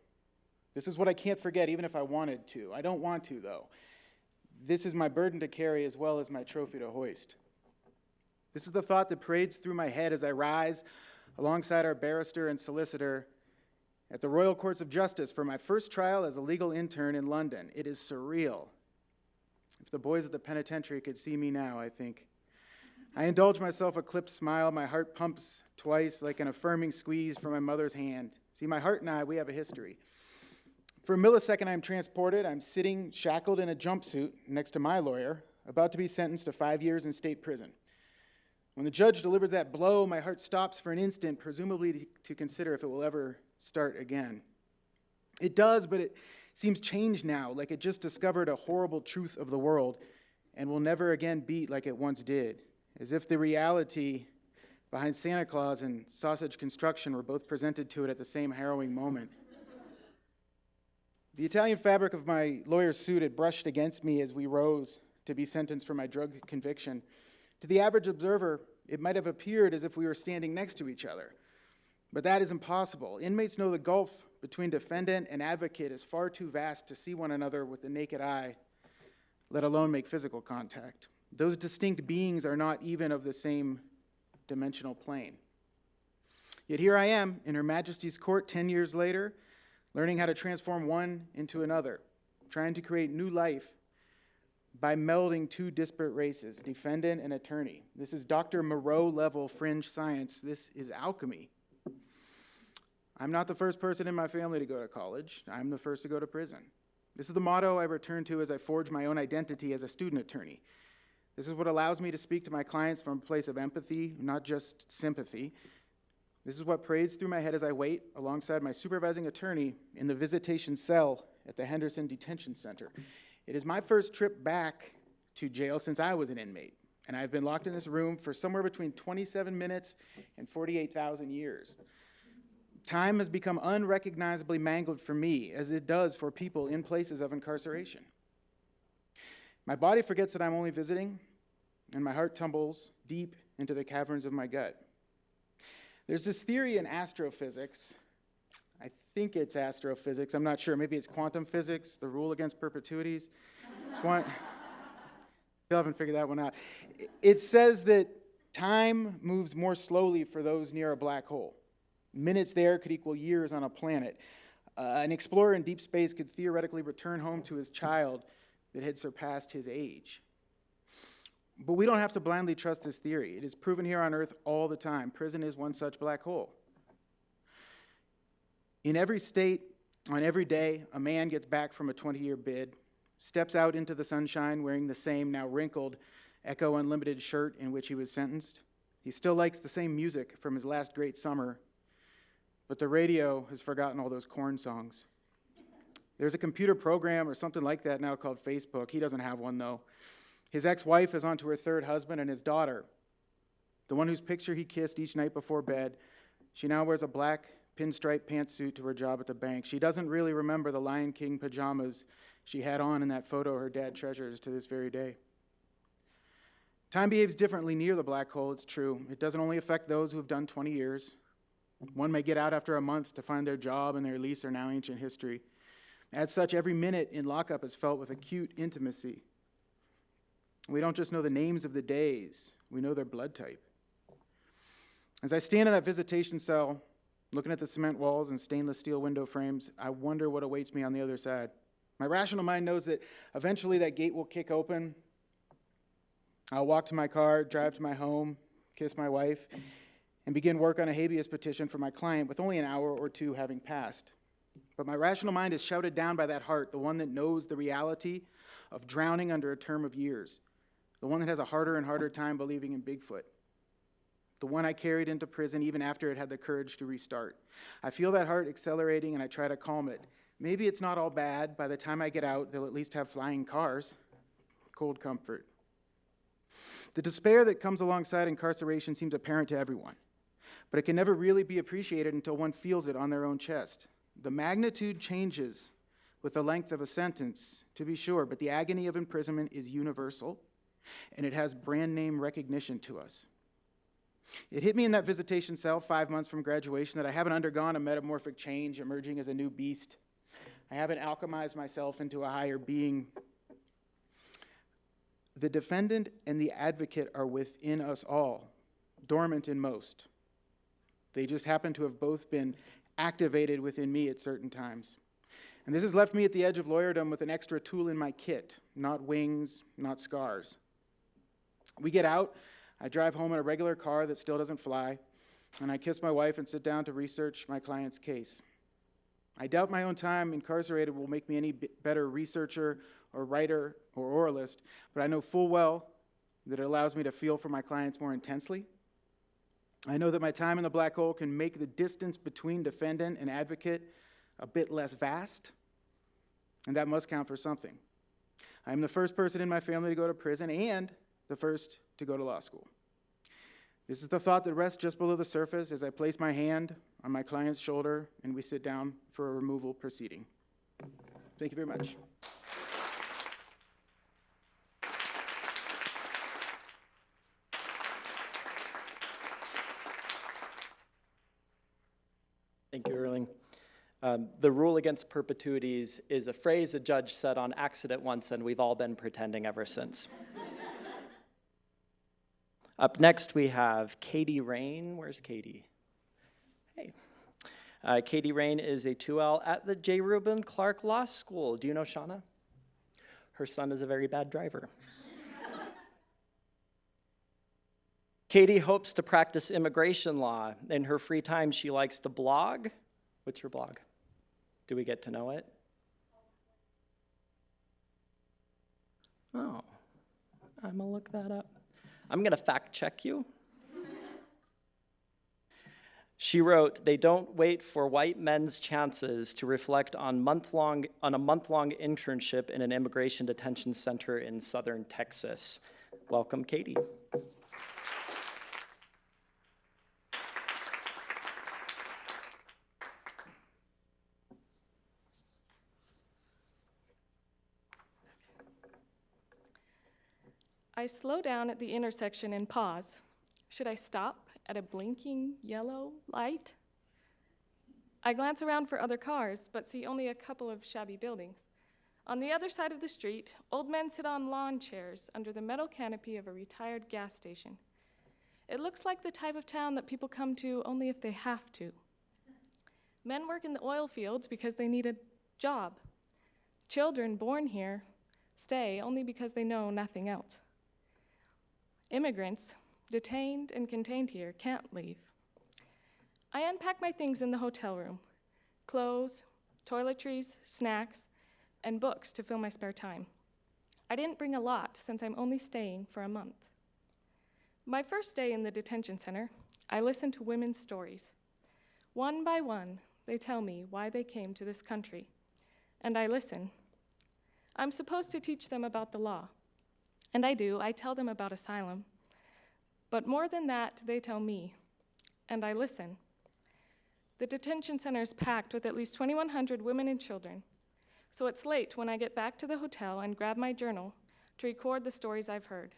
This is what I can't forget, even if I wanted to. I don't want to, though. This is my burden to carry as well as my trophy to hoist. This is the thought that parades through my head as I rise alongside our barrister and solicitor at the Royal Courts of Justice for my first trial as a legal intern in London. It is surreal. If the boys at the penitentiary could see me now, I think. I indulge myself a clipped smile. My heart pumps twice like an affirming squeeze from my mother's hand. See, my heart and I, we have a history. For a millisecond, I'm transported. I'm sitting shackled in a jumpsuit next to my lawyer, about to be sentenced to 5 years in state prison. When the judge delivers that blow, my heart stops for an instant, presumably to consider if it will ever start again. It does, but it seems changed now, like it just discovered a horrible truth of the world and will never again beat like it once did, as if the reality behind Santa Claus and sausage construction were both presented to it at the same harrowing moment. The Italian fabric of my lawyer's suit had brushed against me as we rose to be sentenced for my drug conviction. To the average observer, it might have appeared as if we were standing next to each other. But that is impossible. Inmates know the gulf between defendant and advocate is far too vast to see one another with the naked eye, let alone make physical contact. Those distinct beings are not even of the same dimensional plane. Yet here I am in Her Majesty's court 10 years later, learning how to transform one into another, trying to create new life by melding two disparate races, defendant and attorney. This is Dr. Moreau-level fringe science. This is alchemy. I'm not the first person in my family to go to college. I'm the first to go to prison. This is the motto I return to as I forge my own identity as a student attorney. This is what allows me to speak to my clients from a place of empathy, not just sympathy. This is what parades through my head as I wait alongside my supervising attorney in the visitation cell at the Henderson Detention Center. It is my first trip back to jail since I was an inmate, and I've been locked in this room for somewhere between 27 minutes and 48,000 years. Time has become unrecognizably mangled for me, as it does for people in places of incarceration. My body forgets that I'm only visiting, and my heart tumbles deep into the caverns of my gut. There's this theory in astrophysics. I think it's astrophysics. I'm not sure. Maybe it's quantum physics, the rule against perpetuities. It's one. Still haven't figured that one out. It says that time moves more slowly for those near a black hole. Minutes there could equal years on a planet. An explorer in deep space could theoretically return home to his child that had surpassed his age. But we don't have to blindly trust this theory. It is proven here on Earth all the time. Prison is one such black hole. In every state, on every day, a man gets back from a 20-year bid, steps out into the sunshine wearing the same, now wrinkled, Echo Unlimited shirt in which he was sentenced. He still likes the same music from his last great summer, but the radio has forgotten all those corn songs. There's a computer program or something like that now called Facebook. He doesn't have one, though. His ex-wife is on to her third husband, and his daughter, the one whose picture he kissed each night before bed, she now wears a black pinstripe pantsuit to her job at the bank. She doesn't really remember the Lion King pajamas she had on in that photo her dad treasures to this very day. Time behaves differently near the black hole, it's true. It doesn't only affect those who have done 20 years. One may get out after a month to find their job and their lease are now ancient history. As such, every minute in lockup is felt with acute intimacy. We don't just know the names of the days, we know their blood type. As I stand in that visitation cell, looking at the cement walls and stainless steel window frames, I wonder what awaits me on the other side. My rational mind knows that eventually that gate will kick open. I'll walk to my car, drive to my home, kiss my wife, and begin work on a habeas petition for my client with only an hour or two having passed. But my rational mind is shouted down by that heart, the one that knows the reality of drowning under a term of years, the one that has a harder and harder time believing in Bigfoot, the one I carried into prison even after it had the courage to restart. I feel that heart accelerating and I try to calm it. Maybe it's not all bad. By the time I get out, they'll at least have flying cars. Cold comfort. The despair that comes alongside incarceration seems apparent to everyone, but it can never really be appreciated until one feels it on their own chest. The magnitude changes with the length of a sentence, to be sure, but the agony of imprisonment is universal, and it has brand name recognition to us. It hit me in that visitation cell 5 months from graduation that I haven't undergone a metamorphic change, emerging as a new beast. I haven't alchemized myself into a higher being. The defendant and the advocate are within us all, dormant in most. They just happen to have both been activated within me at certain times. And this has left me at the edge of lawyerdom with an extra tool in my kit, not wings, not scars. We get out, I drive home in a regular car that still doesn't fly, and I kiss my wife and sit down to research my client's case. I doubt my own time incarcerated will make me any better researcher or writer or oralist, but I know full well that it allows me to feel for my clients more intensely. I know that my time in the black hole can make the distance between defendant and advocate a bit less vast, and that must count for something. I am the first person in my family to go to prison and the first to go to law school. This is the thought that rests just below the surface as I place my hand on my client's shoulder and we sit down for a removal proceeding. Thank you very much. Thank you, Erling. The rule against perpetuities is a phrase a judge said on accident once, and we've all been pretending ever since. Up next, we have Katie Rain. Where's Katie? Hey. Katie Rain is a 2L at the J. Reuben Clark Law School. Do you know Shauna? Her son is a very bad driver. Katie hopes to practice immigration law. In her free time, she likes to blog. What's your blog? Do we get to know it? Oh, I'm gonna look that up. I'm gonna fact check you. She wrote, "They don't wait for white men's chances to reflect on a month-long internship in an immigration detention center in southern Texas." Welcome, Katie. I slow down at the intersection and pause. Should I stop at a blinking yellow light? I glance around for other cars, but see only a couple of shabby buildings. On the other side of the street, old men sit on lawn chairs under the metal canopy of a retired gas station. It looks like the type of town that people come to only if they have to. Men work in the oil fields because they need a job. Children born here stay only because they know nothing else. Immigrants, detained and contained here, can't leave. I unpack my things in the hotel room: clothes, toiletries, snacks, and books to fill my spare time. I didn't bring a lot since I'm only staying for a month. My first day in the detention center, I listened to women's stories. One by one, they tell me why they came to this country, and I listen. I'm supposed to teach them about the law, and I do. I tell them about asylum. But more than that, they tell me, and I listen. The detention center is packed with at least 2,100 women and children, so it's late when I get back to the hotel and grab my journal to record the stories I've heard.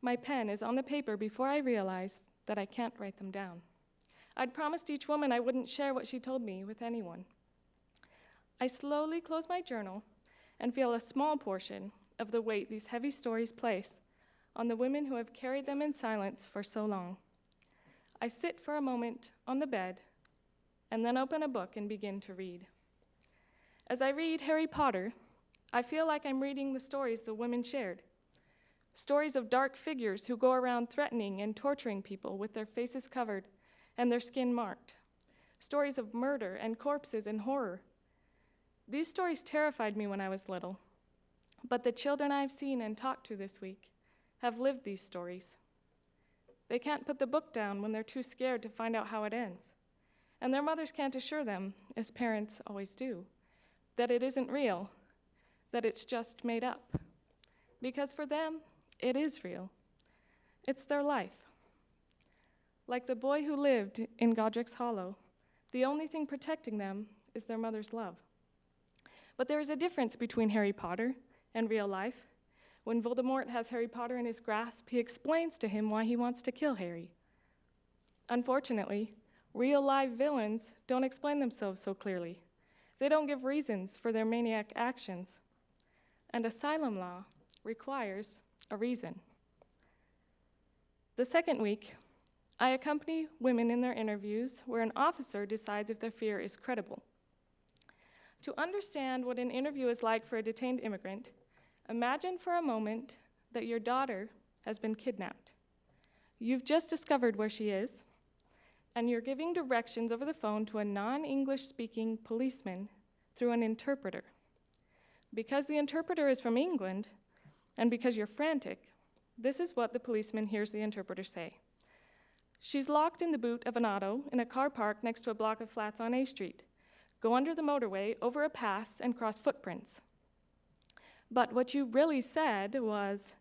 My pen is on the paper before I realize that I can't write them down. I'd promised each woman I wouldn't share what she told me with anyone. I slowly close my journal and feel a small portion of the weight these heavy stories place on the women who have carried them in silence for so long. I sit for a moment on the bed and then open a book and begin to read. As I read Harry Potter, I feel like I'm reading the stories the women shared. Stories of dark figures who go around threatening and torturing people with their faces covered and their skin marked. Stories of murder and corpses and horror. These stories terrified me when I was little, but the children I've seen and talked to this week have lived these stories. They can't put the book down when they're too scared to find out how it ends, and their mothers can't assure them, as parents always do, that it isn't real, that it's just made up. Because for them, it is real. It's their life. Like the boy who lived in Godric's Hollow, the only thing protecting them is their mother's love. But there is a difference between Harry Potter and real life. When Voldemort has Harry Potter in his grasp, he explains to him why he wants to kill Harry. Unfortunately, real life villains don't explain themselves so clearly. They don't give reasons for their maniac actions. And asylum law requires a reason. The second week, I accompany women in their interviews where an officer decides if their fear is credible. To understand what an interview is like for a detained immigrant, imagine for a moment that your daughter has been kidnapped. You've just discovered where she is, and you're giving directions over the phone to a non-English speaking policeman through an interpreter. Because the interpreter is from England, and because you're frantic, this is what the policeman hears the interpreter say. She's locked in the boot of an auto in a car park next to a block of flats on A Street. Go under the motorway, over a pass, and cross footprints. But what you really said was,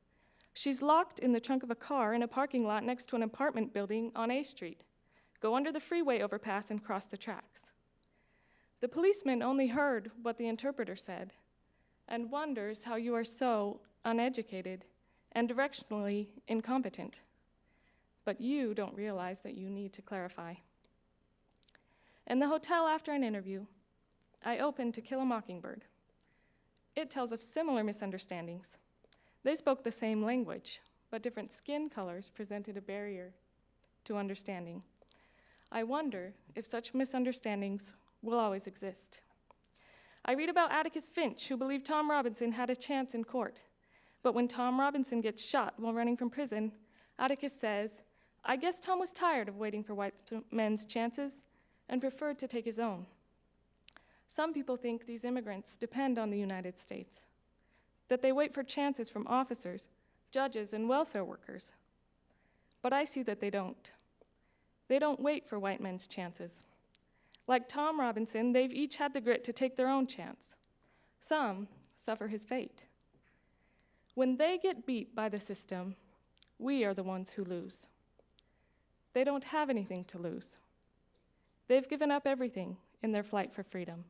she's locked in the trunk of a car in a parking lot next to an apartment building on A Street. Go under the freeway overpass and cross the tracks. The policeman only heard what the interpreter said and wonders how you are so uneducated and directionally incompetent. But you don't realize that you need to clarify. In the hotel after an interview, I opened To Kill a Mockingbird. It tells of similar misunderstandings. They spoke the same language, but different skin colors presented a barrier to understanding. I wonder if such misunderstandings will always exist. I read about Atticus Finch, who believed Tom Robinson had a chance in court. But when Tom Robinson gets shot while running from prison, Atticus says, "I guess Tom was tired of waiting for white men's chances and preferred to take his own." Some people think these immigrants depend on the United States, that they wait for chances from officers, judges, and welfare workers. But I see that they don't. They don't wait for white men's chances. Like Tom Robinson, they've each had the grit to take their own chance. Some suffer his fate. When they get beat by the system, we are the ones who lose. They don't have anything to lose. They've given up everything in their flight for freedom.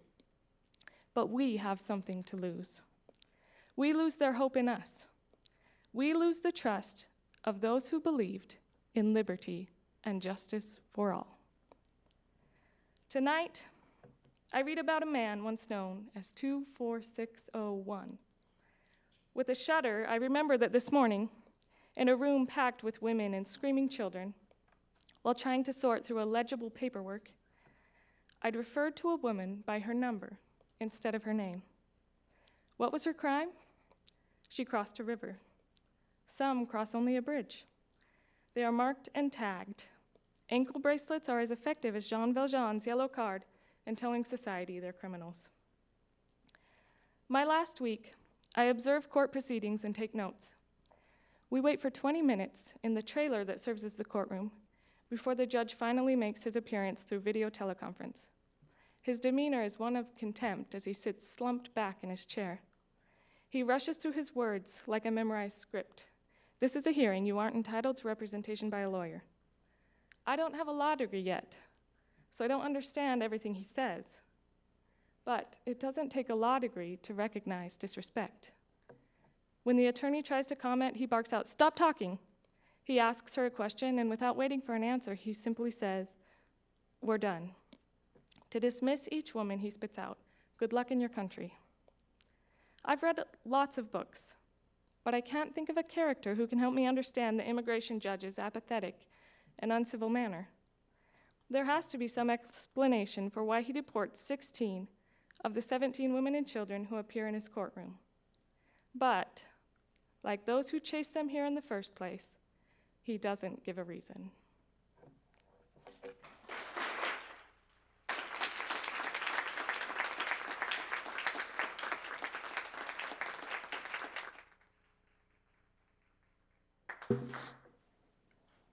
But we have something to lose. We lose their hope in us. We lose the trust of those who believed in liberty and justice for all. Tonight, I read about a man once known as 24601. With a shudder, I remember that this morning, in a room packed with women and screaming children, while trying to sort through illegible paperwork, I'd referred to a woman by her number instead of her name. What was her crime? She crossed a river. Some cross only a bridge. They are marked and tagged. Ankle bracelets are as effective as Jean Valjean's yellow card in telling society they're criminals. My last week, I observe court proceedings and take notes. We wait for 20 minutes in the trailer that serves as the courtroom before the judge finally makes his appearance through video teleconference. His demeanor is one of contempt as he sits slumped back in his chair. He rushes through his words like a memorized script. This is a hearing. You aren't entitled to representation by a lawyer. I don't have a law degree yet, so I don't understand everything he says. But it doesn't take a law degree to recognize disrespect. When the attorney tries to comment, he barks out, "Stop talking." He asks her a question, and without waiting for an answer, he simply says, "We're done." To dismiss each woman, he spits out, "Good luck in your country." I've read lots of books, but I can't think of a character who can help me understand the immigration judge's apathetic and uncivil manner. There has to be some explanation for why he deports 16 of the 17 women and children who appear in his courtroom. But, like those who chased them here in the first place, he doesn't give a reason.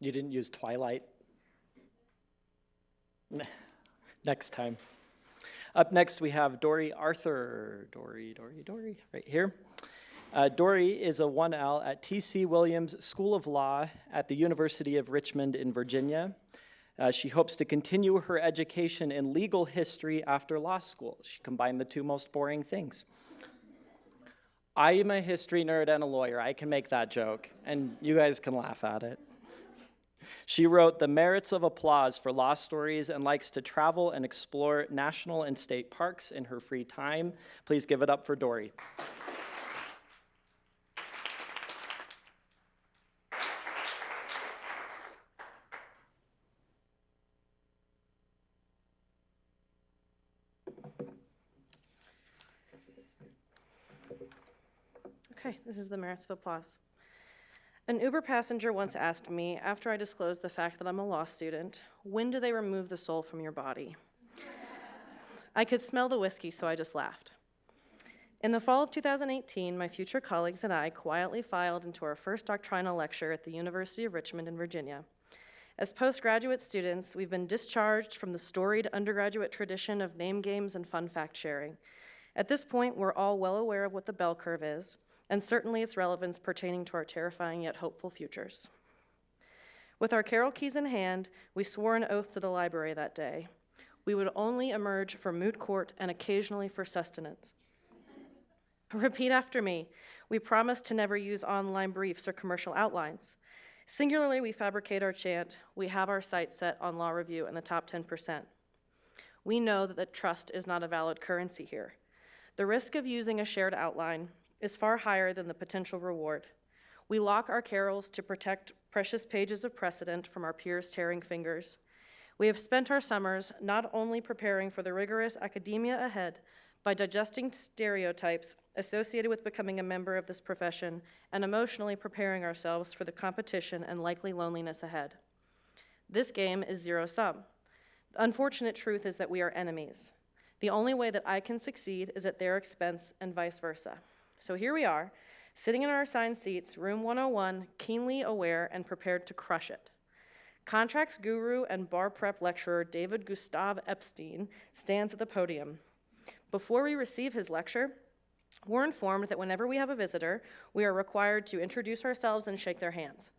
You didn't use Twilight? Next time. Up next, we have Dory Arthur. Dory, right here. Dory is a 1L at T.C. Williams School of Law at the University of Richmond in Virginia. She hopes to continue her education in legal history after law school. She combined the two most boring things. I am a history nerd and a lawyer. I can make that joke, and you guys can laugh at it. She wrote The Merits of Applause for Law Stories and likes to travel and explore national and state parks in her free time. Please give it up for Dory. Okay, this is the merits of applause. An Uber passenger once asked me, after I disclosed the fact that I'm a law student, when do they remove the soul from your body? I could smell the whiskey, so I just laughed. In the fall of 2018, my future colleagues and I quietly filed into our first doctrinal lecture at the University of Richmond in Virginia. As postgraduate students, we've been discharged from the storied undergraduate tradition of name games and fun fact sharing. At this point, we're all well aware of what the bell curve is, and certainly its relevance pertaining to our terrifying yet hopeful futures. With our Carol keys in hand, we swore an oath to the library that day. We would only emerge for moot court and occasionally for sustenance. Repeat after me. We promise to never use online briefs or commercial outlines. Singularly, we fabricate our chant. We have our sights set on law review in the top 10%. We know that trust is not a valid currency here. The risk of using a shared outline is far higher than the potential reward. We lock our carols to protect precious pages of precedent from our peers' tearing fingers. We have spent our summers not only preparing for the rigorous academia ahead by digesting stereotypes associated with becoming a member of this profession and emotionally preparing ourselves for the competition and likely loneliness ahead. This game is zero-sum. The unfortunate truth is that we are enemies. The only way that I can succeed is at their expense and vice versa. So here we are, sitting in our assigned seats, room 101, keenly aware and prepared to crush it. Contracts guru and bar prep lecturer David Gustav Epstein stands at the podium. Before we receive his lecture, we're informed that whenever we have a visitor, we are required to introduce ourselves and shake their hands.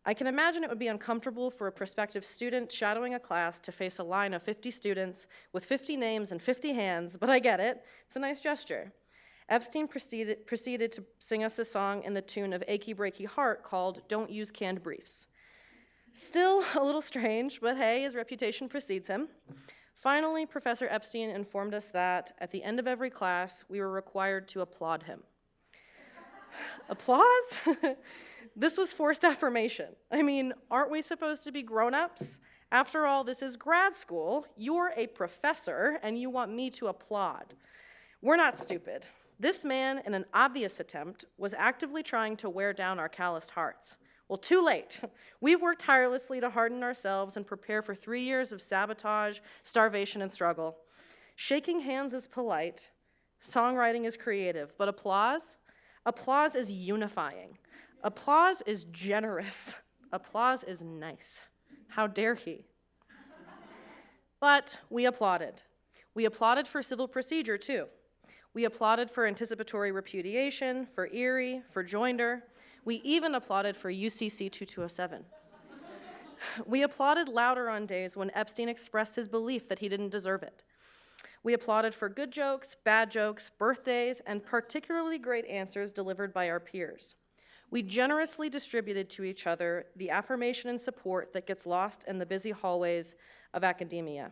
I can imagine it would be uncomfortable for a prospective student shadowing a class to face a line of 50 students with 50 names and 50 hands, but I get it. It's a nice gesture. Epstein proceeded to sing us a song in the tune of Achy Breaky Heart called Don't Use Canned Briefs. Still a little strange, but hey, his reputation precedes him. Finally, Professor Epstein informed us that at the end of every class, we were required to applaud him. Applause? This was forced affirmation. I mean, aren't we supposed to be grown-ups? After all, this is grad school, you're a professor, and you want me to applaud. We're not stupid. This man, in an obvious attempt, was actively trying to wear down our calloused hearts. Well, too late. We've worked tirelessly to harden ourselves and prepare for 3 years of sabotage, starvation, and struggle. Shaking hands is polite, songwriting is creative, but applause? Applause is unifying. Applause is generous. Applause is nice. How dare he? But we applauded. We applauded for civil procedure, too. We applauded for anticipatory repudiation, for Erie, for joinder. We even applauded for UCC 2207. We applauded louder on days when Epstein expressed his belief that he didn't deserve it. We applauded for good jokes, bad jokes, birthdays, and particularly great answers delivered by our peers. We generously distributed to each other the affirmation and support that gets lost in the busy hallways of academia.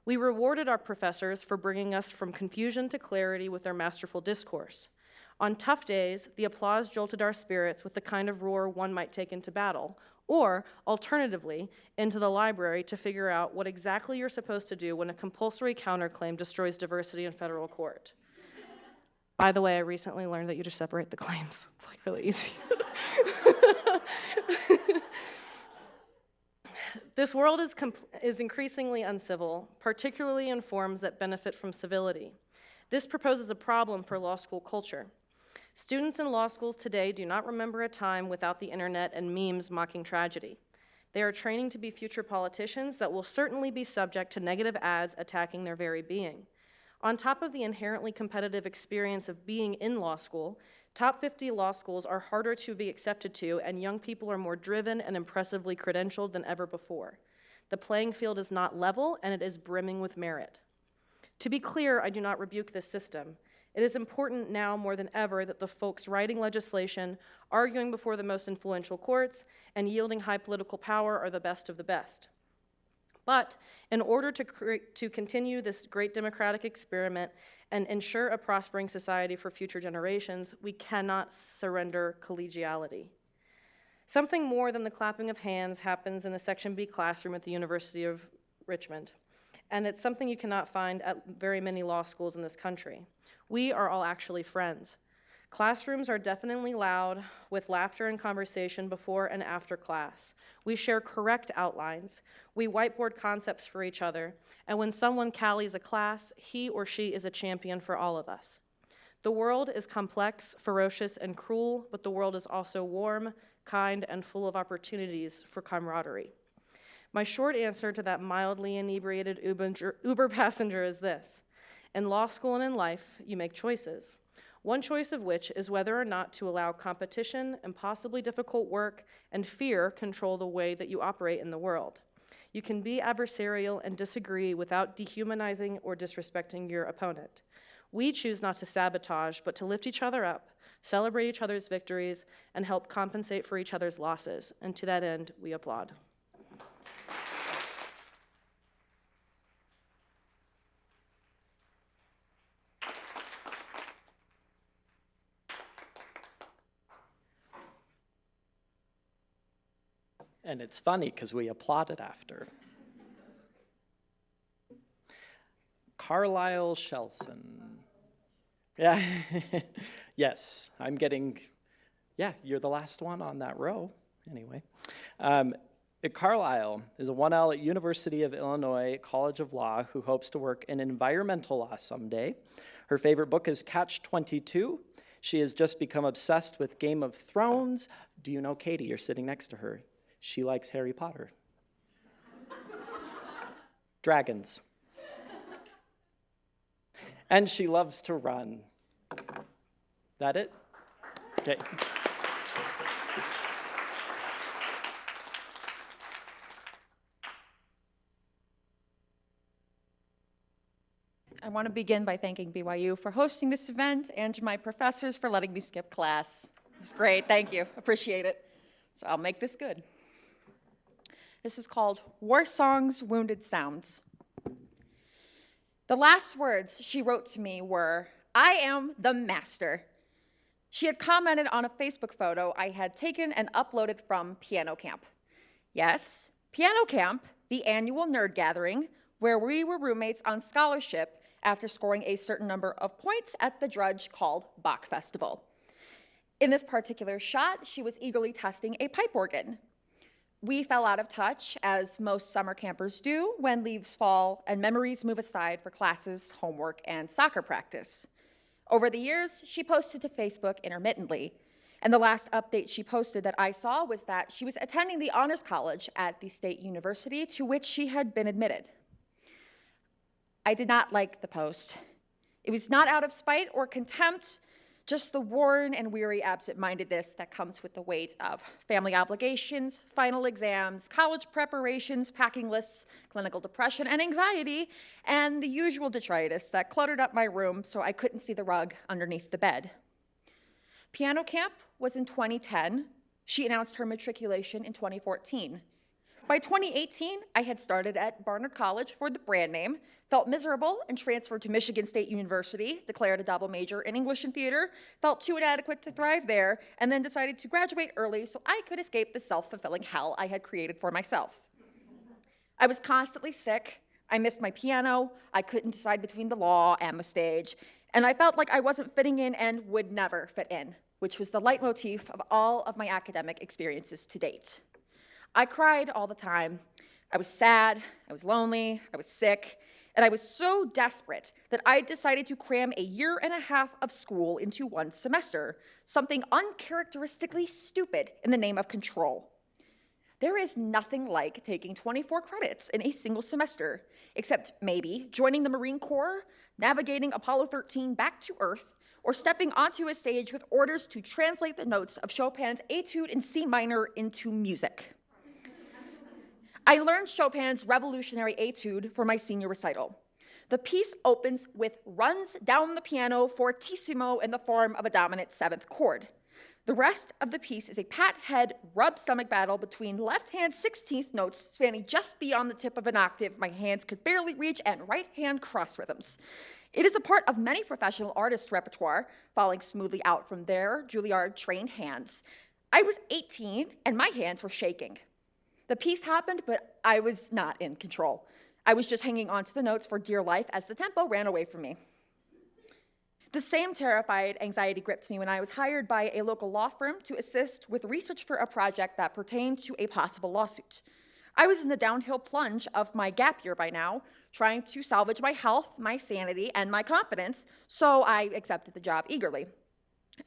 We rewarded our professors for bringing us from confusion to clarity with their masterful discourse. On tough days, the applause jolted our spirits with the kind of roar one might take into battle, or, alternatively, into the library to figure out what exactly you're supposed to do when a compulsory counterclaim destroys diversity in federal court. By the way, I recently learned that you just separate the claims. It's like really easy. This world is increasingly uncivil, particularly in forms that benefit from civility. This proposes a problem for law school culture. Students in law schools today do not remember a time without the internet and memes mocking tragedy. They are training to be future politicians that will certainly be subject to negative ads attacking their very being. On top of the inherently competitive experience of being in law school, top 50 law schools are harder to be accepted to, and young people are more driven and impressively credentialed than ever before. The playing field is not level, and it is brimming with merit. To be clear, I do not rebuke this system. It is important now more than ever that the folks writing legislation, arguing before the most influential courts, and yielding high political power are the best of the best. But in order to continue this great democratic experiment and ensure a prospering society for future generations, we cannot surrender collegiality. Something more than the clapping of hands happens in the Section B classroom at the University of Richmond, and it's something you cannot find at very many law schools in this country. We are all actually friends. Classrooms are deafeningly loud with laughter and conversation before and after class. We share correct outlines. We whiteboard concepts for each other. And when someone callies a class, he or she is a champion for all of us. The world is complex, ferocious, and cruel, but the world is also warm, kind, and full of opportunities for camaraderie. My short answer to that mildly inebriated Uber passenger is this. In law school and in life, you make choices. One choice of which is whether or not to allow competition, impossibly difficult work, and fear control the way that you operate in the world. You can be adversarial and disagree without dehumanizing or disrespecting your opponent. We choose not to sabotage, but to lift each other up, celebrate each other's victories, and help compensate for each other's losses. And to that end, we applaud. And it's funny because we applauded after. Carlisle Shelson. Yeah, yes, I'm getting, yeah, you're the last one on that row, anyway. Carlisle is a 1L at University of Illinois College of Law who hopes to work in environmental law someday. Her favorite book is Catch-22. She has just become obsessed with Game of Thrones. Do you know Katie? You're sitting next to her. She likes Harry Potter. Dragons. And she loves to run. That it? Okay. I want to begin by thanking BYU for hosting this event and to my professors for letting me skip class. It's great, thank you, appreciate it. So I'll make this good. This is called War Songs, Wounded Sounds. The last words she wrote to me were, "I am the master." She had commented on a Facebook photo I had taken and uploaded from piano camp. Yes, piano camp, the annual nerd gathering, where we were roommates on scholarship after scoring a certain number of points at the drudge called Bach Festival. In this particular shot, she was eagerly testing a pipe organ. We fell out of touch, as most summer campers do when leaves fall and memories move aside for classes, homework, and soccer practice. Over the years, she posted to Facebook intermittently, and the last update she posted that I saw was that she was attending the honors college at the state university to which she had been admitted. I did not like the post. It was not out of spite or contempt, just the worn and weary absent-mindedness that comes with the weight of family obligations, final exams, college preparations, packing lists, clinical depression and anxiety, and the usual detritus that cluttered up my room so I couldn't see the rug underneath the bed. Piano camp was in 2010. She announced her matriculation in 2014. By 2018, I had started at Barnard College for the brand name, felt miserable and transferred to Michigan State University, declared a double major in English and theater, felt too inadequate to thrive there, and then decided to graduate early so I could escape the self-fulfilling hell I had created for myself. I was constantly sick, I missed my piano, I couldn't decide between the law and the stage, and I felt like I wasn't fitting in and would never fit in, which was the leitmotif of all of my academic experiences to date. I cried all the time. I was sad, I was lonely, I was sick, and I was so desperate that I decided to cram a year and a half of school into one semester, something uncharacteristically stupid in the name of control. There is nothing like taking 24 credits in a single semester, except maybe joining the Marine Corps, navigating Apollo 13 back to Earth, or stepping onto a stage with orders to translate the notes of Chopin's Etude in C minor into music. I learned Chopin's revolutionary Etude for my senior recital. The piece opens with runs down the piano fortissimo in the form of a dominant seventh chord. The rest of the piece is a pat head, rub stomach battle between left hand 16th notes spanning just beyond the tip of an octave my hands could barely reach and right hand cross rhythms. It is a part of many professional artists' repertoire, falling smoothly out from their Juilliard-trained hands. I was 18 and my hands were shaking. The piece happened, but I was not in control. I was just hanging on to the notes for dear life as the tempo ran away from me. The same terrified anxiety gripped me when I was hired by a local law firm to assist with research for a project that pertained to a possible lawsuit. I was in the downhill plunge of my gap year by now, trying to salvage my health, my sanity, and my confidence, so I accepted the job eagerly.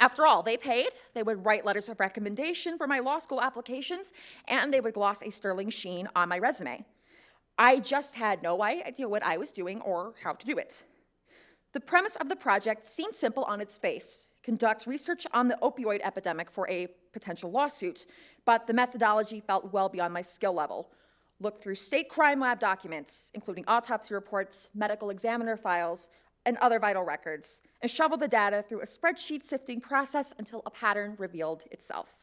After all, they paid, they would write letters of recommendation for my law school applications, and they would gloss a sterling sheen on my resume. I just had no idea what I was doing or how to do it. The premise of the project seemed simple on its face: conduct research on the opioid epidemic for a potential lawsuit, but the methodology felt well beyond my skill level. Look through state crime lab documents, including autopsy reports, medical examiner files, and other vital records, and shovel the data through a spreadsheet sifting process until a pattern revealed itself.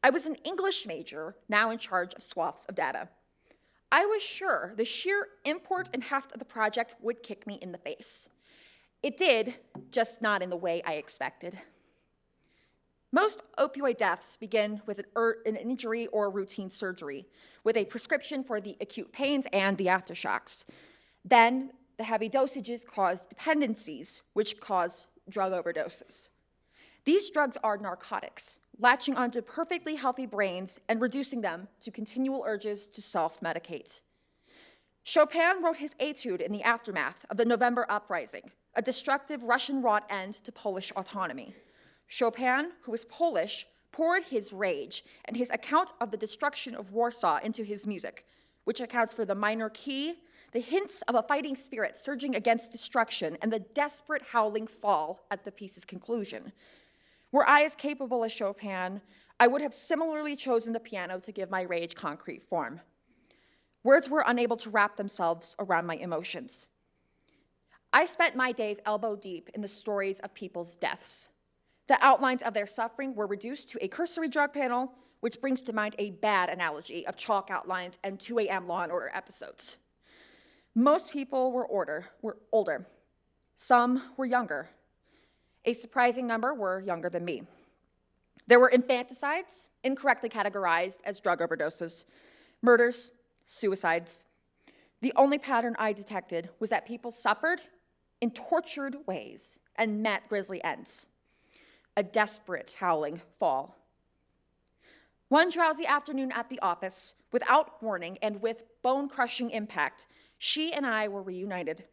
I was an English major, now in charge of swaths of data. I was sure the sheer import and heft of the project would kick me in the face. It did, just not in the way I expected. Most opioid deaths begin with an injury or routine surgery, with a prescription for the acute pains and the aftershocks. Then, the heavy dosages cause dependencies, which cause drug overdoses. These drugs are narcotics, latching onto perfectly healthy brains and reducing them to continual urges to self-medicate. Chopin wrote his Etude in the aftermath of the November Uprising, a destructive Russian-wrought end to Polish autonomy. Chopin, who was Polish, poured his rage and his account of the destruction of Warsaw into his music, which accounts for the minor key, the hints of a fighting spirit surging against destruction, and the desperate howling fall at the piece's conclusion. Were I as capable as Chopin, I would have similarly chosen the piano to give my rage concrete form. Words were unable to wrap themselves around my emotions. I spent my days elbow deep in the stories of people's deaths. The outlines of their suffering were reduced to a cursory drug panel which brings to mind a bad analogy of chalk outlines and 2 a.m. Law & Order episodes. Most people were older. Some were younger. A surprising number were younger than me. There were infanticides, incorrectly categorized as drug overdoses, murders, suicides. The only pattern I detected was that people suffered in tortured ways and met grisly ends. A desperate, howling fall. One drowsy afternoon at the office, without warning and with bone-crushing impact, she and I were reunited.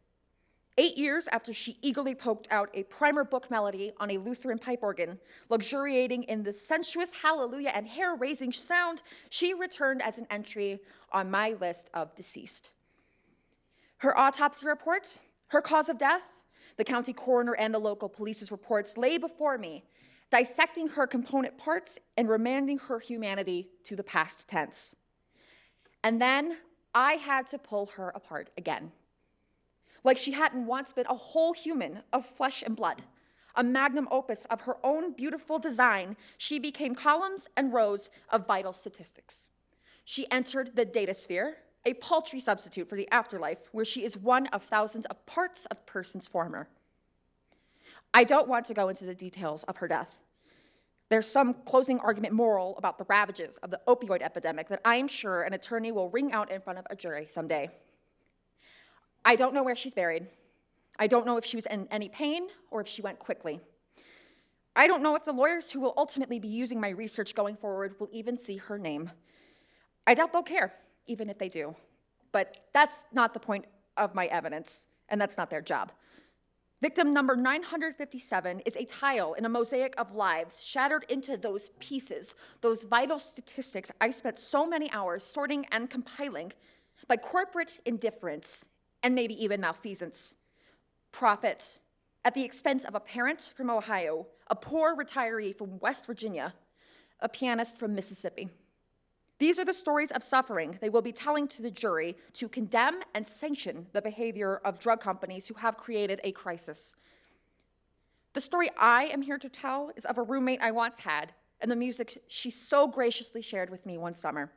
8 years after she eagerly poked out a primer book melody on a Lutheran pipe organ, luxuriating in the sensuous hallelujah and hair-raising sound, she returned as an entry on my list of deceased. Her autopsy report, her cause of death, the county coroner and the local police's reports lay before me, dissecting her component parts and remanding her humanity to the past tense. And then I had to pull her apart again. Like she hadn't once been a whole human of flesh and blood, a magnum opus of her own beautiful design, she became columns and rows of vital statistics. She entered the data sphere, a paltry substitute for the afterlife, where she is one of thousands of parts of persons former. I don't want to go into the details of her death. There's some closing argument moral about the ravages of the opioid epidemic that I am sure an attorney will ring out in front of a jury someday. I don't know where she's buried. I don't know if she was in any pain or if she went quickly. I don't know if the lawyers who will ultimately be using my research going forward will even see her name. I doubt they'll care, even if they do. But that's not the point of my evidence, and that's not their job. Victim number 957 is a tile in a mosaic of lives shattered into those pieces, those vital statistics I spent so many hours sorting and compiling by corporate indifference and maybe even malfeasance. Profit at the expense of a parent from Ohio, a poor retiree from West Virginia, a pianist from Mississippi. These are the stories of suffering they will be telling to the jury to condemn and sanction the behavior of drug companies who have created a crisis. The story I am here to tell is of a roommate I once had and the music she so graciously shared with me one summer.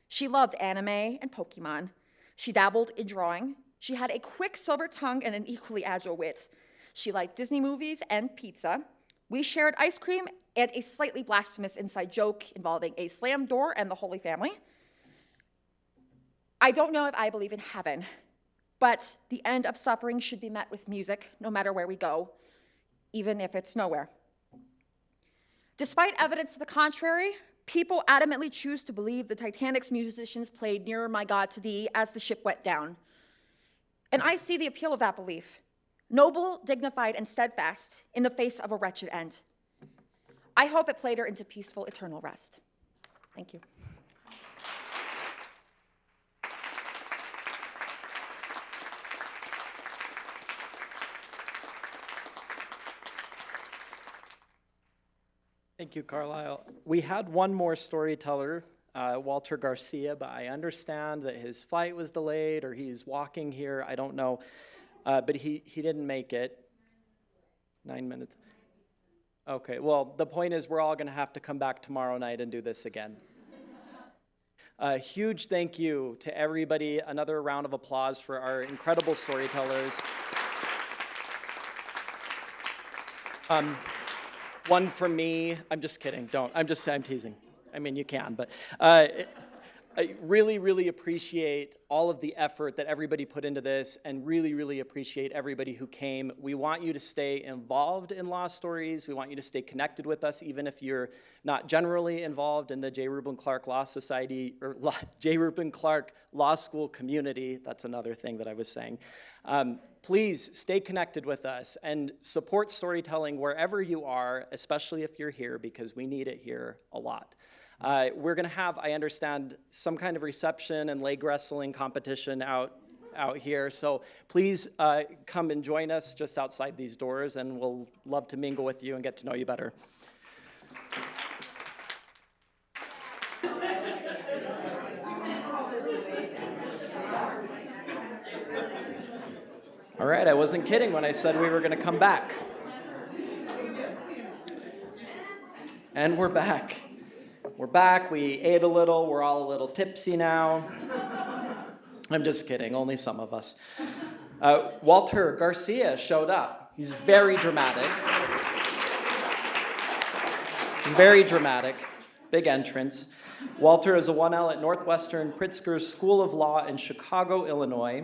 She loved anime and Pokemon. She dabbled in drawing. She had a quick silver tongue and an equally agile wit. She liked Disney movies and pizza. We shared ice cream and a slightly blasphemous inside joke involving a slammed door and the Holy Family. I don't know if I believe in heaven, but the end of suffering should be met with music, no matter where we go, even if it's nowhere. Despite evidence to the contrary, people adamantly choose to believe the Titanic's musicians played Nearer My God to Thee as the ship went down. And I see the appeal of that belief, noble, dignified, and steadfast in the face of a wretched end. I hope it played her into peaceful, eternal rest. Thank you. Thank you, Carlisle. We had one more storyteller, Walter Garcia, but I understand that his flight was delayed or he's walking here. I don't know, but he didn't make it. 9 minutes. Okay, well, the point is we're all going to have to come back tomorrow night and do this again. A huge thank you to everybody. Another round of applause for our incredible storytellers. One from me. I'm just kidding. Don't. I'm teasing. I mean, you can, but I really, really appreciate all of the effort that everybody put into this and really, really appreciate everybody who came. We want you to stay involved in Law Stories. We want you to stay connected with us, even if you're not generally involved in the J. Reuben Clark Law Society or J. Reuben Clark Law School community. That's another thing that I was saying. Please stay connected with us and support storytelling wherever you are, especially if you're here, because we need it here a lot. We're going to have, I understand, some kind of reception and leg wrestling competition out here. So please come and join us just outside these doors, and we'll love to mingle with you and get to know you better. All right, I wasn't kidding when I said we were going to come back. And we're back. We're back, we ate a little, we're all a little tipsy now. I'm just kidding, only some of us. Walter Garcia showed up. He's very dramatic. Very dramatic, big entrance. Walter is a 1L at Northwestern Pritzker School of Law in Chicago, Illinois.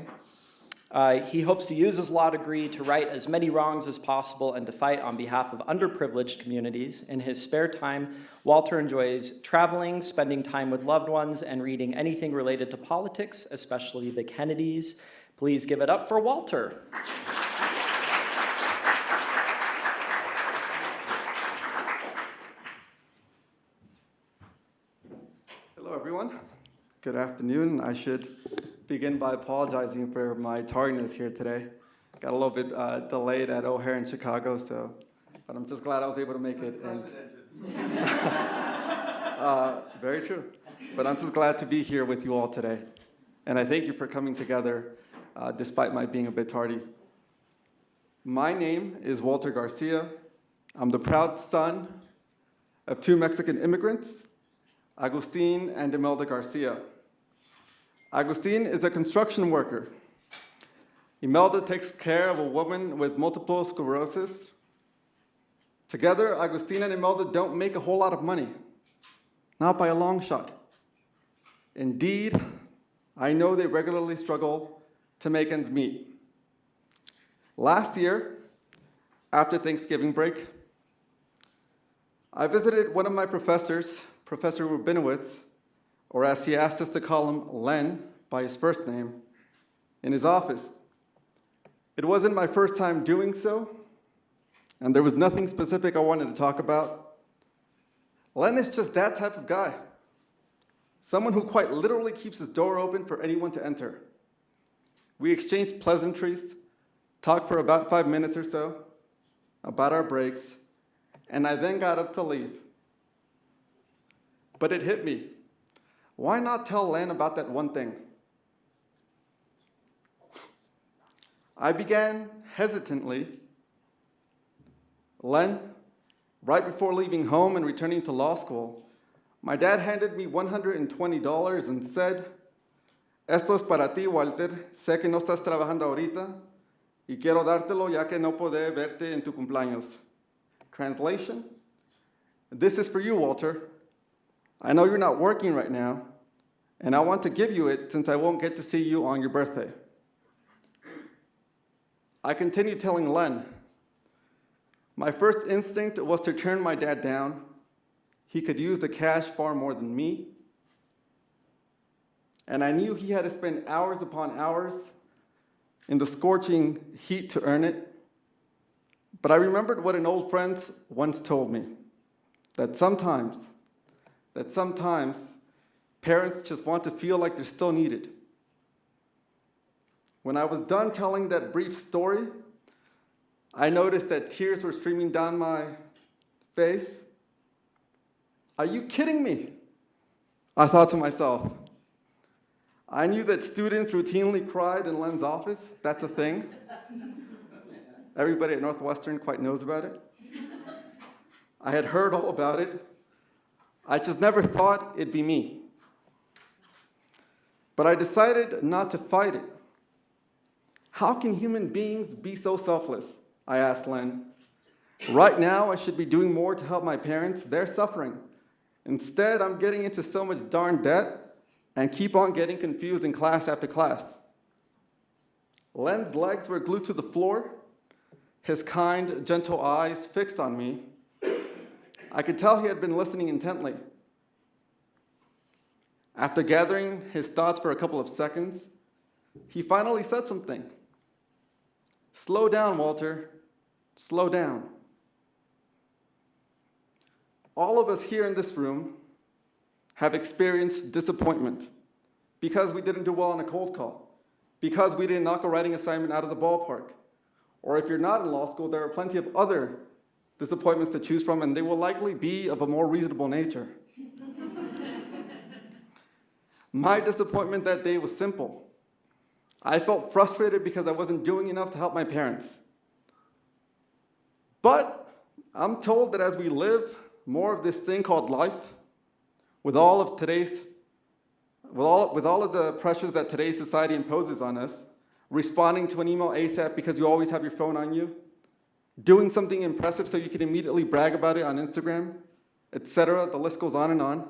He hopes to use his law degree to right as many wrongs as possible and to fight on behalf of underprivileged communities. In his spare time, Walter enjoys traveling, spending time with loved ones, and reading anything related to politics, especially the Kennedys. Please give it up for Walter. Hello, everyone. Good afternoon. I should begin by apologizing for my tardiness here today. Got a little bit delayed at O'Hare in Chicago, but I'm just glad I was able to make it. Very true. But I'm just glad to be here with you all today. And I thank you for coming together despite my being a bit tardy. My name is Walter Garcia. I'm the proud son of two Mexican immigrants, Agustin and Imelda Garcia. Agustin is a construction worker. Imelda takes care of a woman with multiple sclerosis. Together, Agustin and Imelda don't make a whole lot of money, not by a long shot. Indeed, I know they regularly struggle to make ends meet. Last year, after Thanksgiving break, I visited one of my professors, Professor Rubinowitz, or as he asked us to call him, Len, by his first name, in his office. It wasn't my first time doing so, and there was nothing specific I wanted to talk about. Len is just that type of guy. Someone who quite literally keeps his door open for anyone to enter. We exchanged pleasantries, talked for about 5 minutes or so, about our breaks, and I then got up to leave. But it hit me. Why not tell Len about that one thing? I began hesitantly. Len, right before leaving home and returning to law school, my dad handed me $120 and said, "Esto es para ti, Walter. Sé que no estás trabajando ahorita y quiero dártelo ya que no puedo verte en tu cumpleaños." Translation: "This is for you, Walter. I know you're not working right now, and I want to give you it since I won't get to see you on your birthday." I continued telling Len. My first instinct was to turn my dad down. He could use the cash far more than me. And I knew he had to spend hours upon hours in the scorching heat to earn it. But I remembered what an old friend once told me, that sometimes parents just want to feel like they're still needed. When I was done telling that brief story, I noticed that tears were streaming down my face. Are you kidding me? I thought to myself. I knew that students routinely cried in Len's office. That's a thing. Everybody at Northwestern quite knows about it. I had heard all about it. I just never thought it'd be me. But I decided not to fight it. How can human beings be so selfless? I asked Len. Right now, I should be doing more to help my parents. They're suffering. Instead, I'm getting into so much darn debt and keep on getting confused in class after class. Len's legs were glued to the floor, his kind, gentle eyes fixed on me. I could tell he had been listening intently. After gathering his thoughts for a couple of seconds, he finally said something. "Slow down, Walter. Slow down." All of us here in this room have experienced disappointment because we didn't do well on a cold call, because we didn't knock a writing assignment out of the ballpark. Or if you're not in law school, there are plenty of other disappointments to choose from, and they will likely be of a more reasonable nature. My disappointment that day was simple. I felt frustrated because I wasn't doing enough to help my parents. But I'm told that as we live more of this thing called life, with all of today's, with all of the pressures that today's society imposes on us, responding to an email ASAP because you always have your phone on you, doing something impressive so you can immediately brag about it on Instagram, etc., the list goes on and on,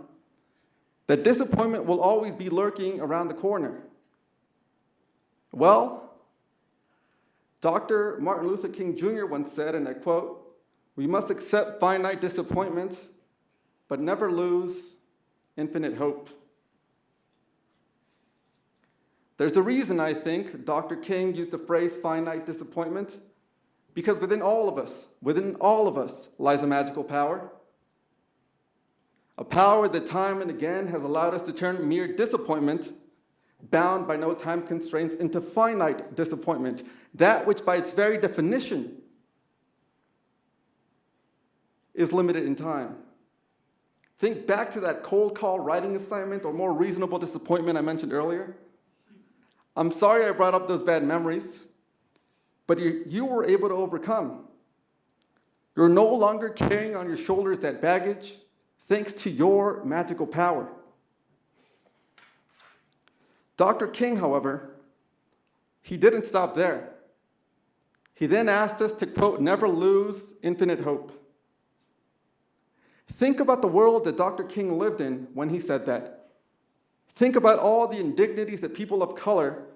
that disappointment will always be lurking around the corner. Well, Dr. Martin Luther King Jr. once said, and I quote, "We must accept finite disappointment, but never lose infinite hope." There's a reason, I think, Dr. King used the phrase finite disappointment, because within all of us lies a magical power. A power that time and again has allowed us to turn mere disappointment, bound by no time constraints, into finite disappointment, that which by its very definition is limited in time. Think back to that cold call writing assignment or more reasonable disappointment I mentioned earlier. I'm sorry I brought up those bad memories, but you were able to overcome. You're no longer carrying on your shoulders that baggage, thanks to your magical power. Dr. King, however, he didn't stop there. He then asked us to, quote, "never lose infinite hope." Think about the world that Dr. King lived in when he said that. Think about all the indignities that people of color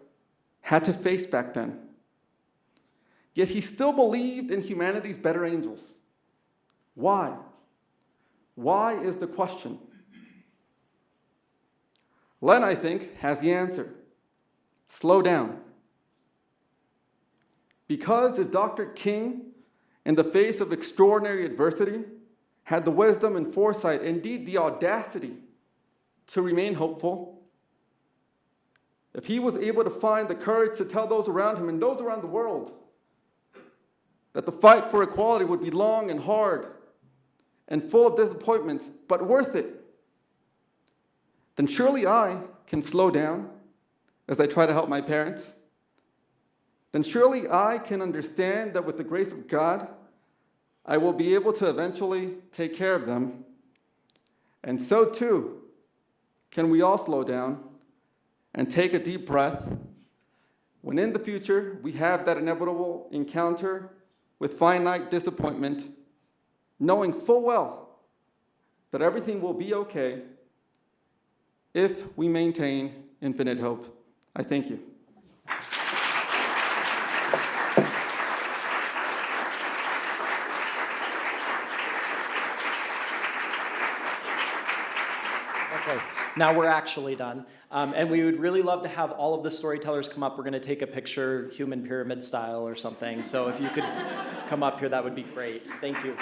had to face back then. Yet he still believed in humanity's better angels. Why? Why is the question? Len, I think, has the answer. Slow down. Because if Dr. King, in the face of extraordinary adversity, had the wisdom and foresight, indeed the audacity, to remain hopeful, if he was able to find the courage to tell those around him and those around the world that the fight for equality would be long and hard and full of disappointments, but worth it, then surely I can slow down as I try to help my parents. Then surely I can understand that with the grace of God, I will be able to eventually take care of them. And so too, can we all slow down and take a deep breath when in the future we have that inevitable encounter with finite disappointment, knowing full well that everything will be okay if we maintain infinite hope. I thank you. Okay, now we're actually done. And we would really love to have all of the storytellers come up. We're going to take a picture, human pyramid style or something. So if you could come up here, that would be great. Thank you.